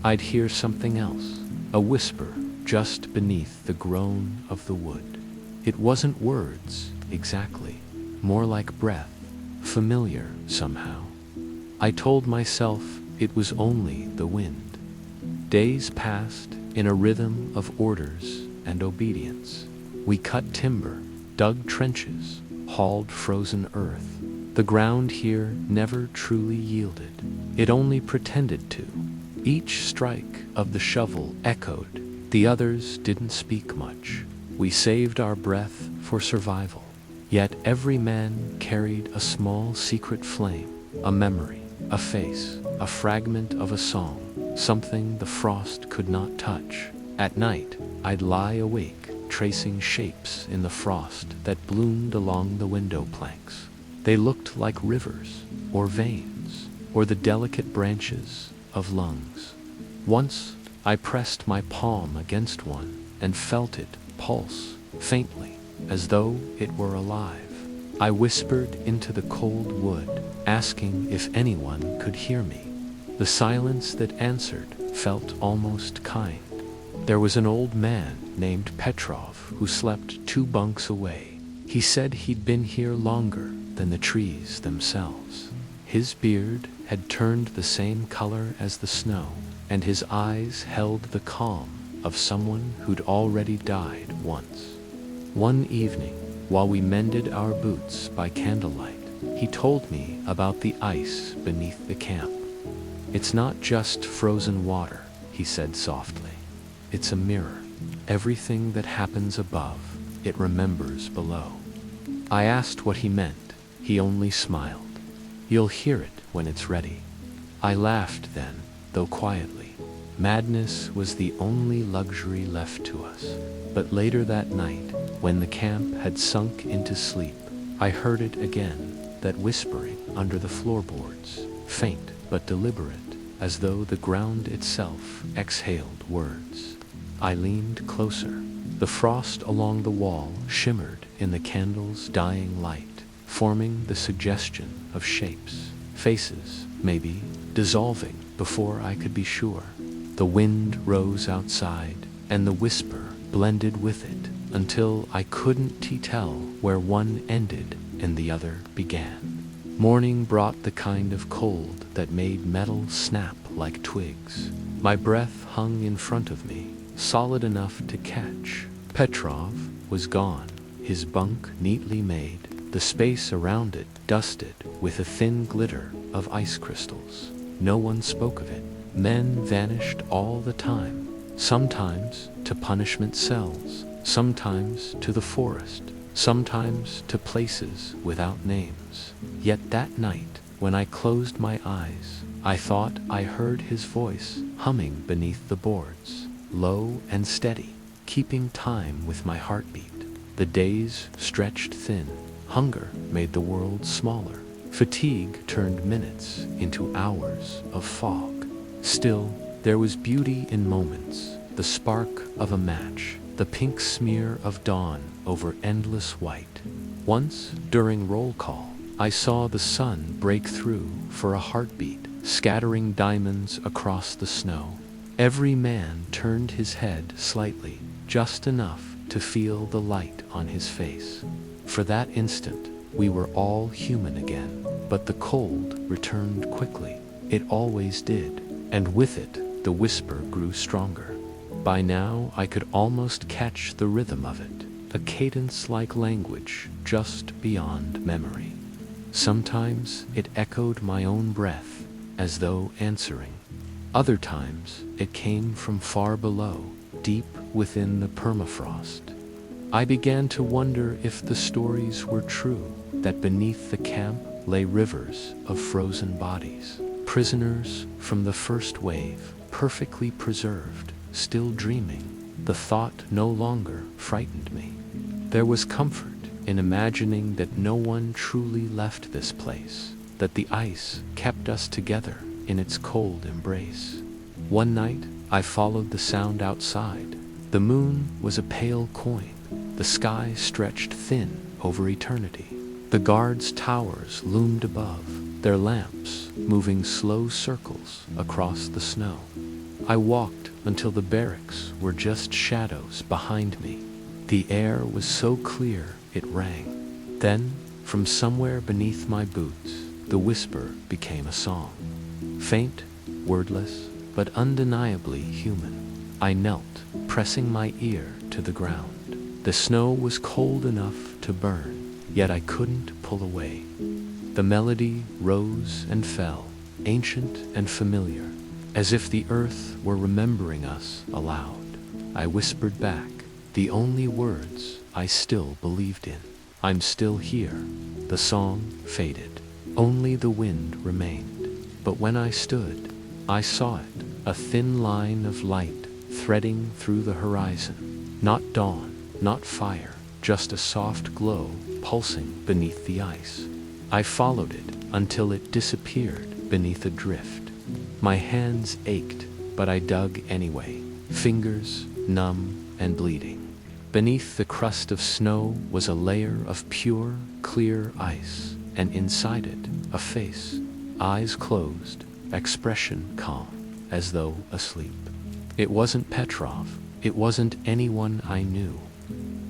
I'd hear something else, a whisper just beneath the groan of the wood. It wasn't words, exactly, more like breath, familiar somehow. I told myself it was only the wind. Days passed in a rhythm of orders and obedience. We cut timber, dug trenches, hauled frozen earth. The ground here never truly yielded. It only pretended to. Each strike of the shovel echoed. The others didn't speak much. We saved our breath for survival. Yet every man carried a small secret flame, a memory, a face, a fragment of a song, something the frost could not touch. At night, I'd lie awake, tracing shapes in the frost that bloomed along the window planks. They looked like rivers, or veins, or the delicate branches of lungs. Once, I pressed my palm against one and felt it pulse faintly, as though it were alive. I whispered into the cold wood, asking if anyone could hear me. The silence that answered felt almost kind. There was an old man named Petrov who slept 2 bunks away. He said he'd been here longer than the trees themselves. His beard had turned the same color as the snow, and his eyes held the calm of someone who'd already died once. One evening, while we mended our boots by candlelight, he told me about the ice beneath the camp. "It's not just frozen water," he said softly. "It's a mirror. Everything that happens above, it remembers below." I asked what he meant. He only smiled. "You'll hear it when it's ready." I laughed then, though quietly. Madness was the only luxury left to us. But later that night, when the camp had sunk into sleep, I heard it again, that whispering under the floorboards, faint but deliberate, as though the ground itself exhaled words. I leaned closer. The frost along the wall shimmered in the candle's dying light, forming the suggestion of shapes, faces, maybe, dissolving before I could be sure. The wind rose outside, and the whisper blended with it, until I couldn't tell where one ended and the other began. Morning brought the kind of cold that made metal snap like twigs. My breath hung in front of me, solid enough to catch. Petrov was gone, his bunk neatly made, the space around it dusted with a thin glitter of ice crystals. No one spoke of it. Men vanished all the time, sometimes to punishment cells, sometimes to the forest, sometimes to places without names. Yet that night, when I closed my eyes, I thought I heard his voice humming beneath the boards, low and steady, keeping time with my heartbeat. The days stretched thin. Hunger made the world smaller. Fatigue turned minutes into hours of fog. Still, there was beauty in moments, the spark of a match, the pink smear of dawn over endless white. Once, during roll call, I saw the sun break through for a heartbeat, scattering diamonds across the snow. Every man turned his head slightly, just enough to feel the light on his face. For that instant, we were all human again, but the cold returned quickly. It always did, and with it, the whisper grew stronger. By now, I could almost catch the rhythm of it, a cadence-like language just beyond memory. Sometimes it echoed my own breath, as though answering. Other times, it came from far below, deep within the permafrost. I began to wonder if the stories were true, that beneath the camp lay rivers of frozen bodies, prisoners from the first wave, perfectly preserved, still dreaming. The thought no longer frightened me. There was comfort in imagining that no one truly left this place, that the ice kept us together in its cold embrace. One night, I followed the sound outside. The moon was a pale coin, The sky stretched thin over eternity. The guards' towers loomed above, their lamps moving slow circles across the snow. I walked until the barracks were just shadows behind me. The air was so clear it rang. Then, from somewhere beneath my boots, the whisper became a song. Faint, wordless, but undeniably human. I knelt, pressing my ear to the ground. The snow was cold enough to burn, yet I couldn't pull away. The melody rose and fell, ancient and familiar, as if the earth were remembering us aloud. I whispered back, the only words I still believed in. I'm still here. The song faded. Only the wind remained. But when I stood, I saw it, a thin line of light threading through the horizon. Not dawn, not fire, just a soft glow pulsing beneath the ice. I followed it until it disappeared beneath a drift. My hands ached, but I dug anyway, fingers numb and bleeding. Beneath the crust of snow was a layer of pure, clear ice, and inside it, a face, eyes closed, expression calm, as though asleep. It wasn't Petrov, it wasn't anyone I knew.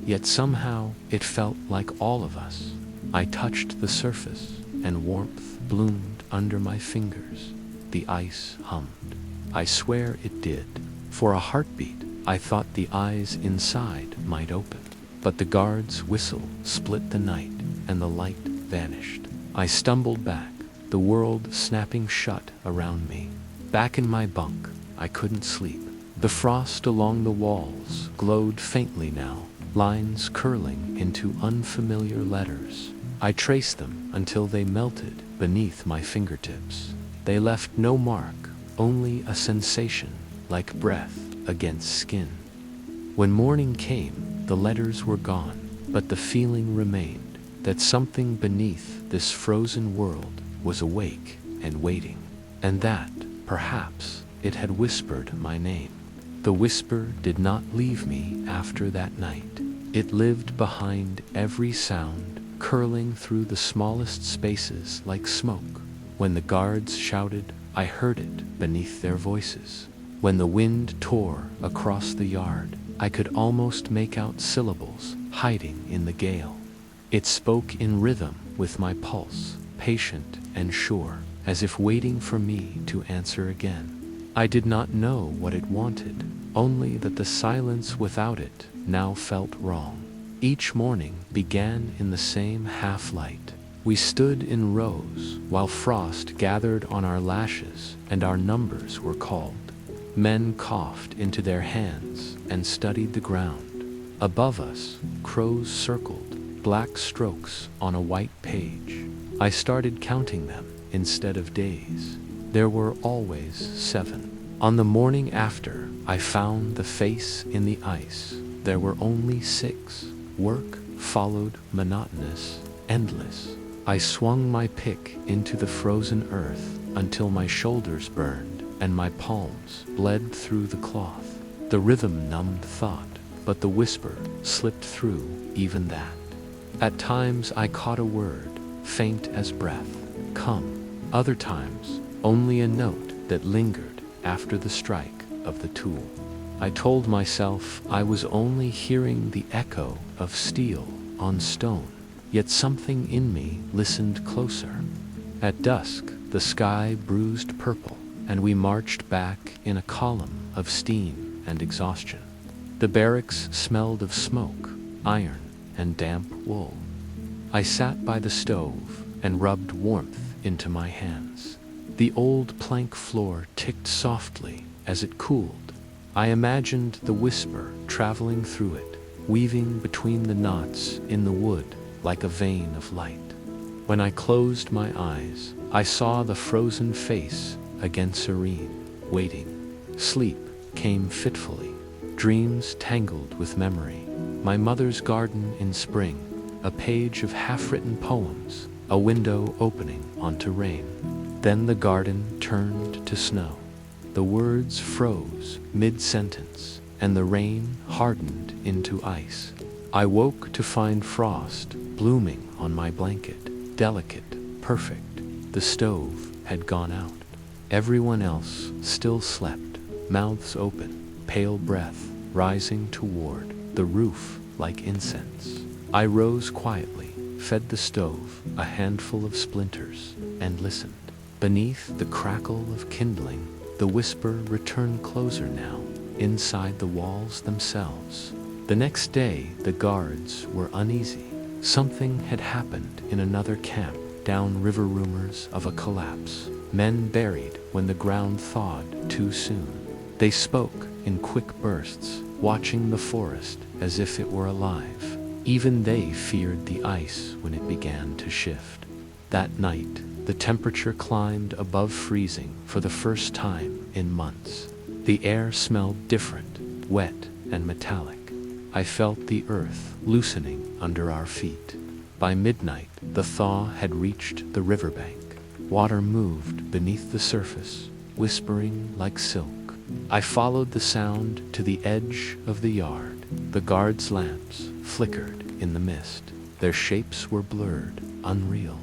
Yet somehow it felt like all of us. I touched the surface, and warmth bloomed under my fingers. The ice hummed. I swear it did. For a heartbeat, I thought the eyes inside might open. But the guard's whistle split the night, and the light vanished. I stumbled back, the world snapping shut around me. Back in my bunk, I couldn't sleep. The frost along the walls glowed faintly now, lines curling into unfamiliar letters. I traced them until they melted beneath my fingertips. They left no mark, only a sensation like breath against skin. When morning came, the letters were gone, but the feeling remained that something beneath this frozen world was awake and waiting, and that, perhaps, it had whispered my name. The whisper did not leave me after that night. It lived behind every sound, curling through the smallest spaces like smoke. When the guards shouted, I heard it beneath their voices. When the wind tore across the yard, I could almost make out syllables hiding in the gale. It spoke in rhythm with my pulse, patient and sure, as if waiting for me to answer again. I did not know what it wanted, only that the silence without it now felt wrong. Each morning began in the same half-light. We stood in rows while frost gathered on our lashes and our numbers were called. Men coughed into their hands and studied the ground. Above us, crows circled, black strokes on a white page. I started counting them instead of days. There were always 7. On the morning after, I found the face in the ice. There were only 6. Work followed monotonous, endless. I swung my pick into the frozen earth until my shoulders burned and my palms bled through the cloth. The rhythm numbed thought, but the whisper slipped through even that. At times I caught a word, faint as breath, come. Other times, only a note that lingered after the strike of the tool. I told myself I was only hearing the echo of steel on stone, yet something in me listened closer. At dusk, the sky bruised purple, and we marched back in a column of steam and exhaustion. The barracks smelled of smoke, iron, and damp wool. I sat by the stove and rubbed warmth into my hands. The old plank floor ticked softly as it cooled. I imagined the whisper traveling through it, weaving between the knots in the wood like a vein of light. When I closed my eyes, I saw the frozen face again serene, waiting. Sleep came fitfully, dreams tangled with memory. My mother's garden in spring, a page of half-written poems, a window opening onto rain. Then the garden turned to snow. The words froze mid-sentence, and the rain hardened into ice. I woke to find frost blooming on my blanket, delicate, perfect. The stove had gone out. Everyone else still slept, mouths open, pale breath rising toward the roof like incense. I rose quietly, fed the stove a handful of splinters, and listened. Beneath the crackle of kindling, the whisper returned closer now, inside the walls themselves. The next day, the guards were uneasy. Something had happened in another camp, downriver rumors of a collapse. Men buried when the ground thawed too soon. They spoke in quick bursts, watching the forest as if it were alive. Even they feared the ice when it began to shift. That night, the temperature climbed above freezing for the first time in months. The air smelled different, wet and metallic. I felt the earth loosening under our feet. By midnight, the thaw had reached the riverbank. Water moved beneath the surface, whispering like silk. I followed the sound to the edge of the yard. The guards' lamps flickered in the mist. Their shapes were blurred, unreal.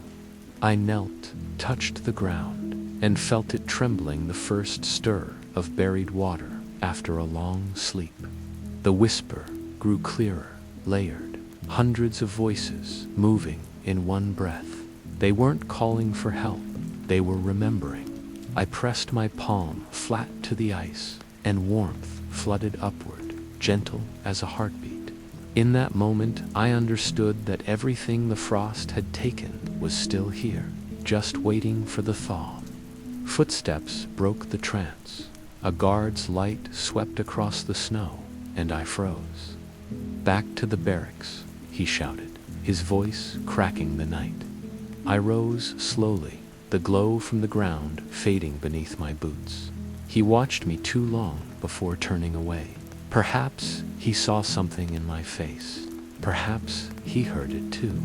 I knelt, touched the ground, and felt it trembling, the first stir of buried water after a long sleep. The whisper grew clearer, layered, hundreds of voices moving in one breath. They weren't calling for help, they were remembering. I pressed my palm flat to the ice, and warmth flooded upward, gentle as a heartbeat. In that moment, I understood that everything the frost had taken was still here, just waiting for the thaw. Footsteps broke the trance. A guard's light swept across the snow, and I froze. "Back to the barracks," he shouted, his voice cracking the night. I rose slowly, the glow from the ground fading beneath my boots. He watched me too long before turning away. Perhaps he saw something in my face. Perhaps he heard it too.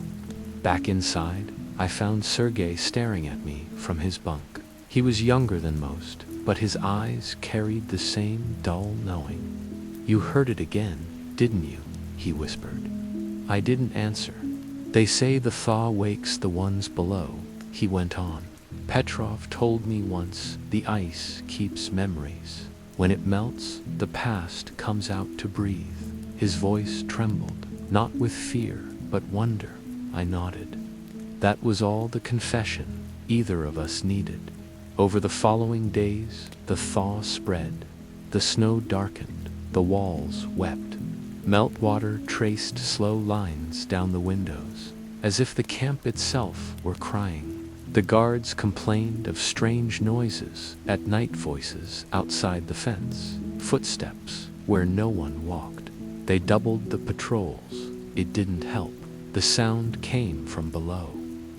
Back inside, I found Sergei staring at me from his bunk. He was younger than most, but his eyes carried the same dull knowing. "You heard it again, didn't you?" he whispered. I didn't answer. "They say the thaw wakes the ones below," he went on. "Petrov told me once the ice keeps memories. When it melts, the past comes out to breathe." His voice trembled, not with fear, but wonder. I nodded. That was all the confession either of us needed. Over the following days, the thaw spread. The snow darkened, the walls wept. Meltwater traced slow lines down the windows, as if the camp itself were crying. The guards complained of strange noises at night, voices outside the fence, footsteps where no one walked. They doubled the patrols. It didn't help. The sound came from below.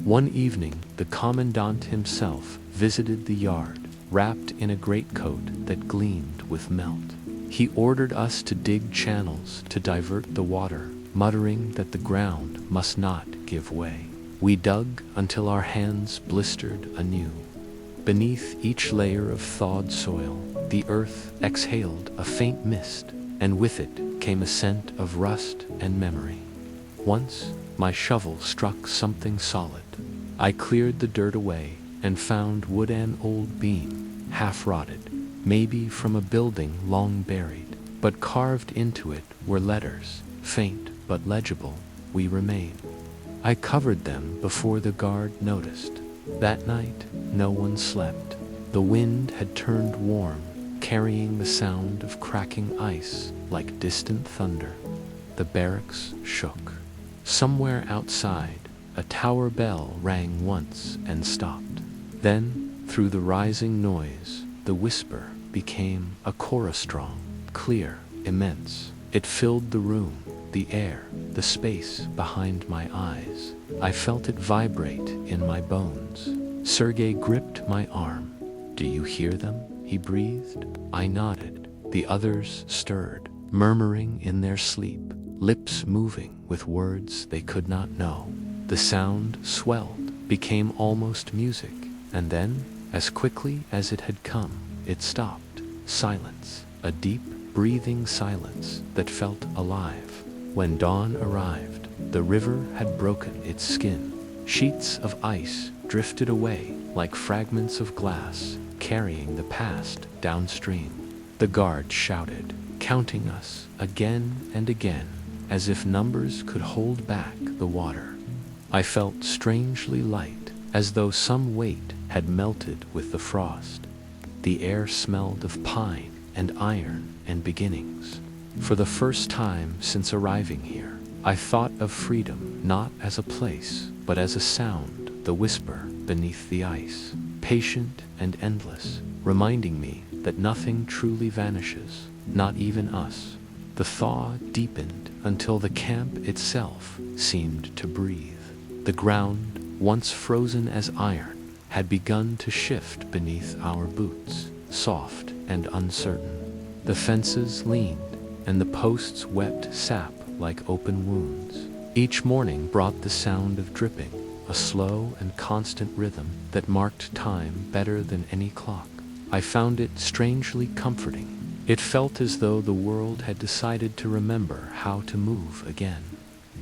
One evening, the commandant himself visited the yard, wrapped in a greatcoat that gleamed with melt. He ordered us to dig channels to divert the water, muttering that the ground must not give way. We dug until our hands blistered anew. Beneath each layer of thawed soil, the earth exhaled a faint mist, and with it came a scent of rust and memory. Once, my shovel struck something solid. I cleared the dirt away and found wood, an old beam, half-rotted, maybe from a building long buried, but carved into it were letters, faint but legible, "We remain." I covered them before the guard noticed. That night, no one slept. The wind had turned warm, carrying the sound of cracking ice like distant thunder. The barracks shook. Somewhere outside, a tower bell rang once and stopped. Then, through the rising noise, the whisper became a chorus, strong, clear, immense. It filled the room, the air, the space behind my eyes. I felt it vibrate in my bones. Sergei gripped my arm. "Do you hear them?" he breathed. I nodded. The others stirred, murmuring in their sleep, lips moving with words they could not know. The sound swelled, became almost music, and then, as quickly as it had come, it stopped. Silence, a deep, breathing silence that felt alive. When dawn arrived, the river had broken its skin. Sheets of ice drifted away like fragments of glass, carrying the past downstream. The guard shouted, counting us again and again, as if numbers could hold back the water. I felt strangely light, as though some weight had melted with the frost. The air smelled of pine and iron and beginnings. For the first time since arriving here, I thought of freedom not as a place, but as a sound, the whisper beneath the ice, patient and endless, reminding me that nothing truly vanishes, not even us. The thaw deepened until the camp itself seemed to breathe. The ground, once frozen as iron, had begun to shift beneath our boots, soft and uncertain. The fences leaned, and the posts wept sap like open wounds. Each morning brought the sound of dripping, a slow and constant rhythm that marked time better than any clock. I found it strangely comforting. It felt as though the world had decided to remember how to move again.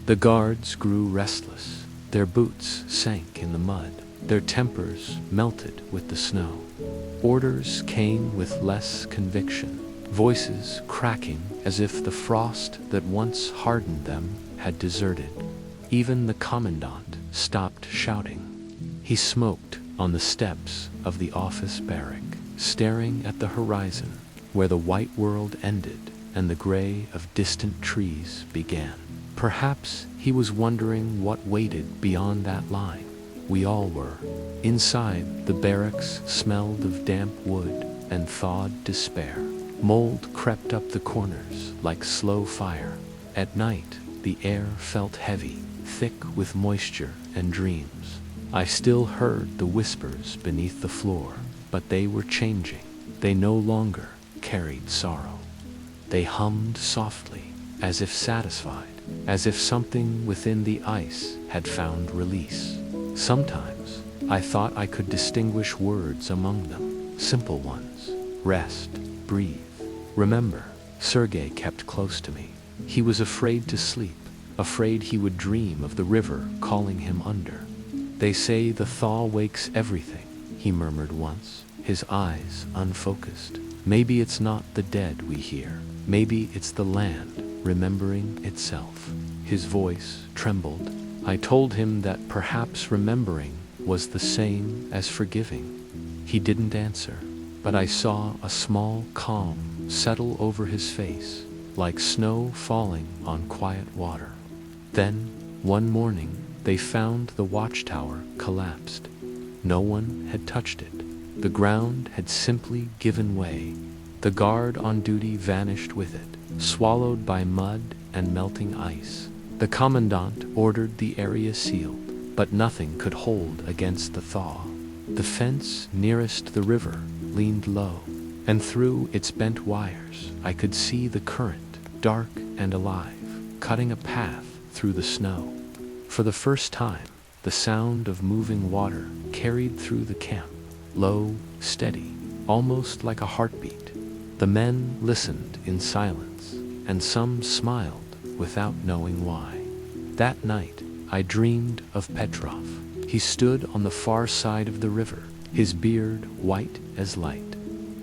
The guards grew restless. Their boots sank in the mud. Their tempers melted with the snow. Orders came with less conviction, voices cracking as if the frost that once hardened them had deserted. Even the commandant stopped shouting. He smoked on the steps of the office barrack, staring at the horizon, where the white world ended and the gray of distant trees began. Perhaps he was wondering what waited beyond that line. We all were. Inside, the barracks smelled of damp wood and thawed despair. Mold crept up the corners like slow fire. At night, the air felt heavy, thick with moisture and dreams. I still heard the whispers beneath the floor, but they were changing. They no longer carried sorrow. They hummed softly, as if satisfied, as if something within the ice had found release. Sometimes I thought I could distinguish words among them, simple ones. Rest, breathe, remember. Sergei kept close to me. He was afraid to sleep, afraid he would dream of the river calling him under. They say the thaw wakes everything, he murmured once, his eyes unfocused. Maybe it's not the dead we hear. Maybe it's the land remembering itself. His voice trembled. I told him that perhaps remembering was the same as forgiving. He didn't answer, but I saw a small calm settle over his face, like snow falling on quiet water. Then, one morning, they found the watchtower collapsed. No one had touched it. The ground had simply given way. The guard on duty vanished with it, swallowed by mud and melting ice. The commandant ordered the area sealed, but nothing could hold against the thaw. The fence nearest the river leaned low, and through its bent wires I could see the current, dark and alive, cutting a path through the snow. For the first time, the sound of moving water carried through the camp, low, steady, almost like a heartbeat. The men listened in silence, and some smiled without knowing why. That night, I dreamed of Petrov. He stood on the far side of the river, his beard white as light.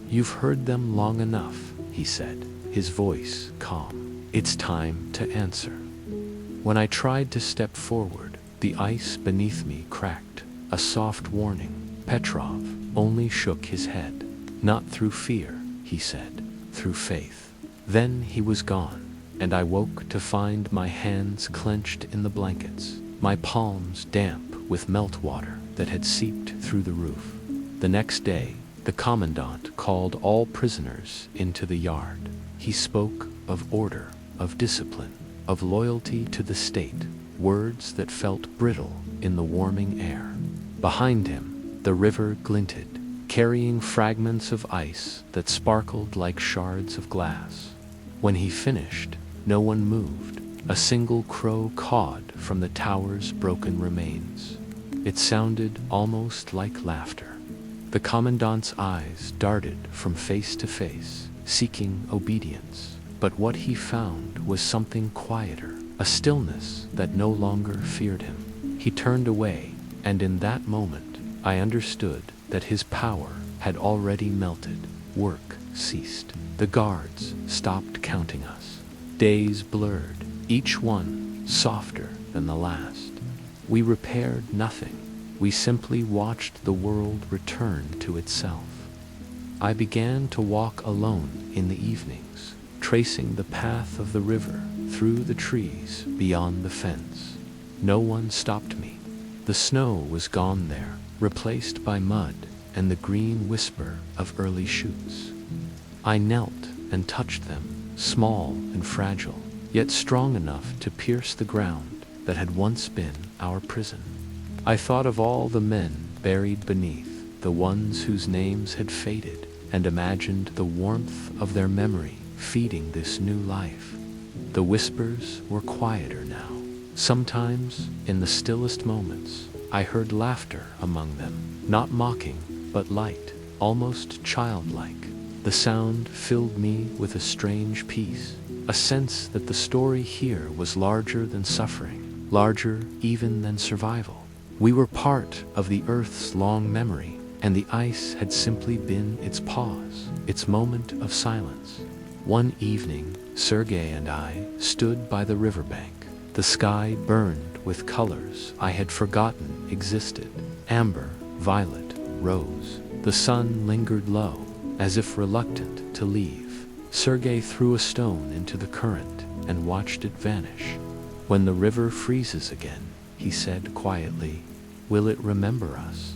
"You've heard them long enough," he said, his voice calm. "It's time to answer." When I tried to step forward, the ice beneath me cracked, a soft warning. Petrov only shook his head. "Not through fear," he said, "through faith." Then he was gone, and I woke to find my hands clenched in the blankets, my palms damp with meltwater that had seeped through the roof. The next day, the commandant called all prisoners into the yard. He spoke of order, of discipline, of loyalty to the state, words that felt brittle in the warming air. Behind him, the river glinted, carrying fragments of ice that sparkled like shards of glass. When he finished, no one moved. A single crow cawed from the tower's broken remains. It sounded almost like laughter. The commandant's eyes darted from face to face, seeking obedience. But what he found was something quieter, a stillness that no longer feared him. He turned away, and in that moment, I understood that his power had already melted. Work ceased. The guards stopped counting us. Days blurred, each one softer than the last. We repaired nothing. We simply watched the world return to itself. I began to walk alone in the evenings, tracing the path of the river through the trees beyond the fence. No one stopped me. The snow was gone there, replaced by mud and the green whisper of early shoots. I knelt and touched them, small and fragile, yet strong enough to pierce the ground that had once been our prison. I thought of all the men buried beneath, the ones whose names had faded, and imagined the warmth of their memory feeding this new life. The whispers were quieter now. Sometimes, in the stillest moments, I heard laughter among them, not mocking, but light, almost childlike. The sound filled me with a strange peace, a sense that the story here was larger than suffering, larger even than survival. We were part of the Earth's long memory, and the ice had simply been its pause, its moment of silence. One evening, Sergei and I stood by the riverbank. The sky burned with colors I had forgotten existed: amber, violet, rose. The sun lingered low, as if reluctant to leave. Sergei threw a stone into the current and watched it vanish. "When the river freezes again," he said quietly, "will it remember us?"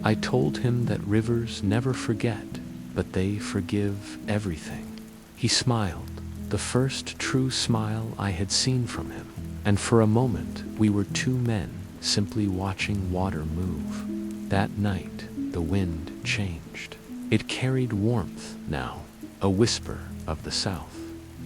I told him that rivers never forget, but they forgive everything. He smiled, the first true smile I had seen from him, and for a moment we were two men simply watching water move. That night, the wind changed. It carried warmth now, a whisper of the south.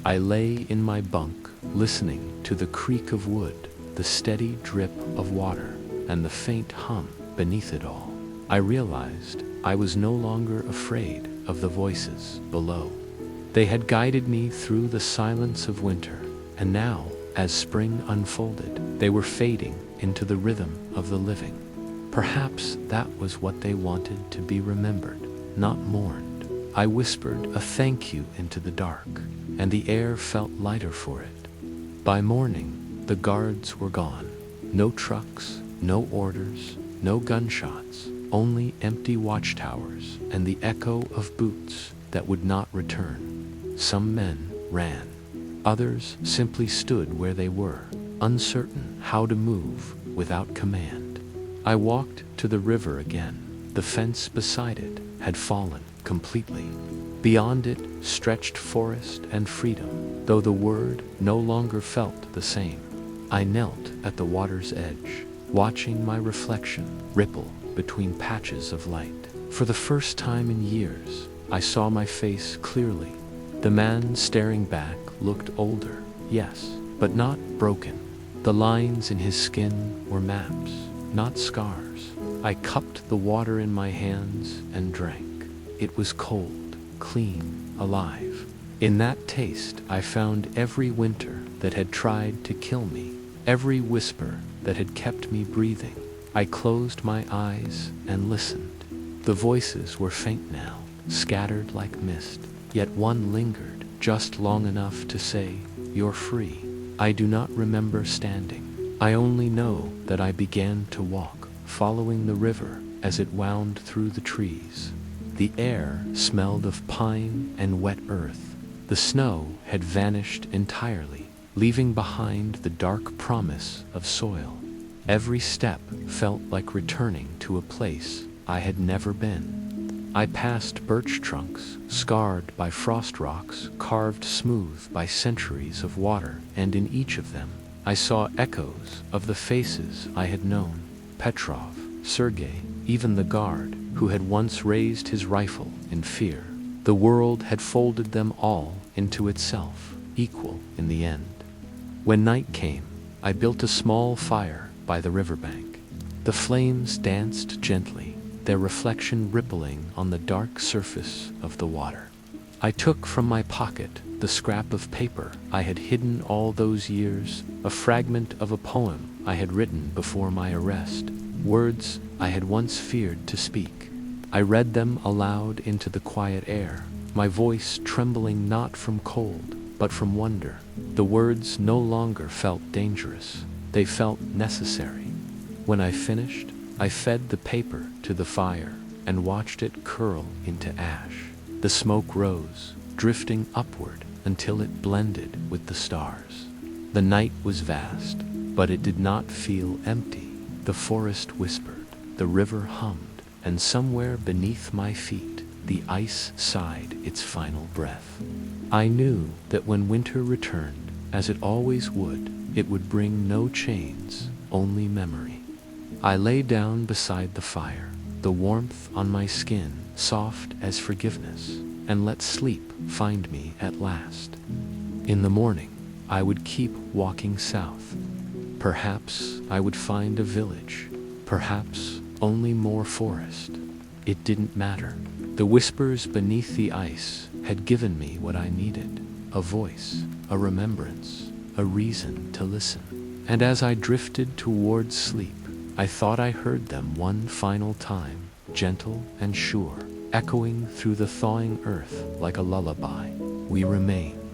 I lay in my bunk, listening to the creak of wood, the steady drip of water, and the faint hum beneath it all. I realized I was no longer afraid of the voices below. They had guided me through the silence of winter, and now, as spring unfolded, they were fading into the rhythm of the living. Perhaps that was what they wanted to be remembered, not mourned. I whispered a thank you into the dark, and the air felt lighter for it. By morning, the guards were gone. No trucks, no orders, no gunshots, only empty watchtowers and the echo of boots that would not return. Some men ran. Others simply stood where they were, uncertain how to move without command. I walked to the river again. The fence beside it had fallen completely. Beyond it stretched forest and freedom, though the word no longer felt the same. I knelt at the water's edge, watching my reflection ripple between patches of light. For the first time in years, I saw my face clearly. The man staring back looked older, yes, but not broken. The lines in his skin were maps, not scars. I cupped the water in my hands and drank. It was cold, clean, alive. In that taste, I found every winter that had tried to kill me, every whisper that had kept me breathing. I closed my eyes and listened. The voices were faint now, scattered like mist, yet one lingered just long enough to say, "You're free." I do not remember standing. I only know that I began to walk, following the river as it wound through the trees. The air smelled of pine and wet earth. The snow had vanished entirely, leaving behind the dark promise of soil. Every step felt like returning to a place I had never been. I passed birch trunks, scarred by frost rocks, carved smooth by centuries of water, and in each of them, I saw echoes of the faces I had known: Petrov, Sergei, even the guard who had once raised his rifle in fear. The world had folded them all into itself, equal in the end. When night came, I built a small fire by the riverbank. The flames danced gently, their reflection rippling on the dark surface of the water. I took from my pocket the scrap of paper I had hidden all those years, a fragment of a poem I had written before my arrest, words I had once feared to speak. I read them aloud into the quiet air, my voice trembling not from cold, but from wonder. The words no longer felt dangerous, they felt necessary. When I finished, I fed the paper to the fire and watched it curl into ash. The smoke rose, drifting upward until it blended with the stars. The night was vast, but it did not feel empty. The forest whispered, the river hummed, and somewhere beneath my feet, the ice sighed its final breath. I knew that when winter returned, as it always would bring no chains, only memory. I lay down beside the fire, the warmth on my skin soft as forgiveness, and let sleep find me at last. In the morning, I would keep walking south. Perhaps I would find a village, perhaps only more forest. It didn't matter. The whispers beneath the ice had given me what I needed, a voice, a remembrance, a reason to listen. And as I drifted towards sleep, I thought I heard them one final time, gentle and sure, echoing through the thawing earth like a lullaby. We remain.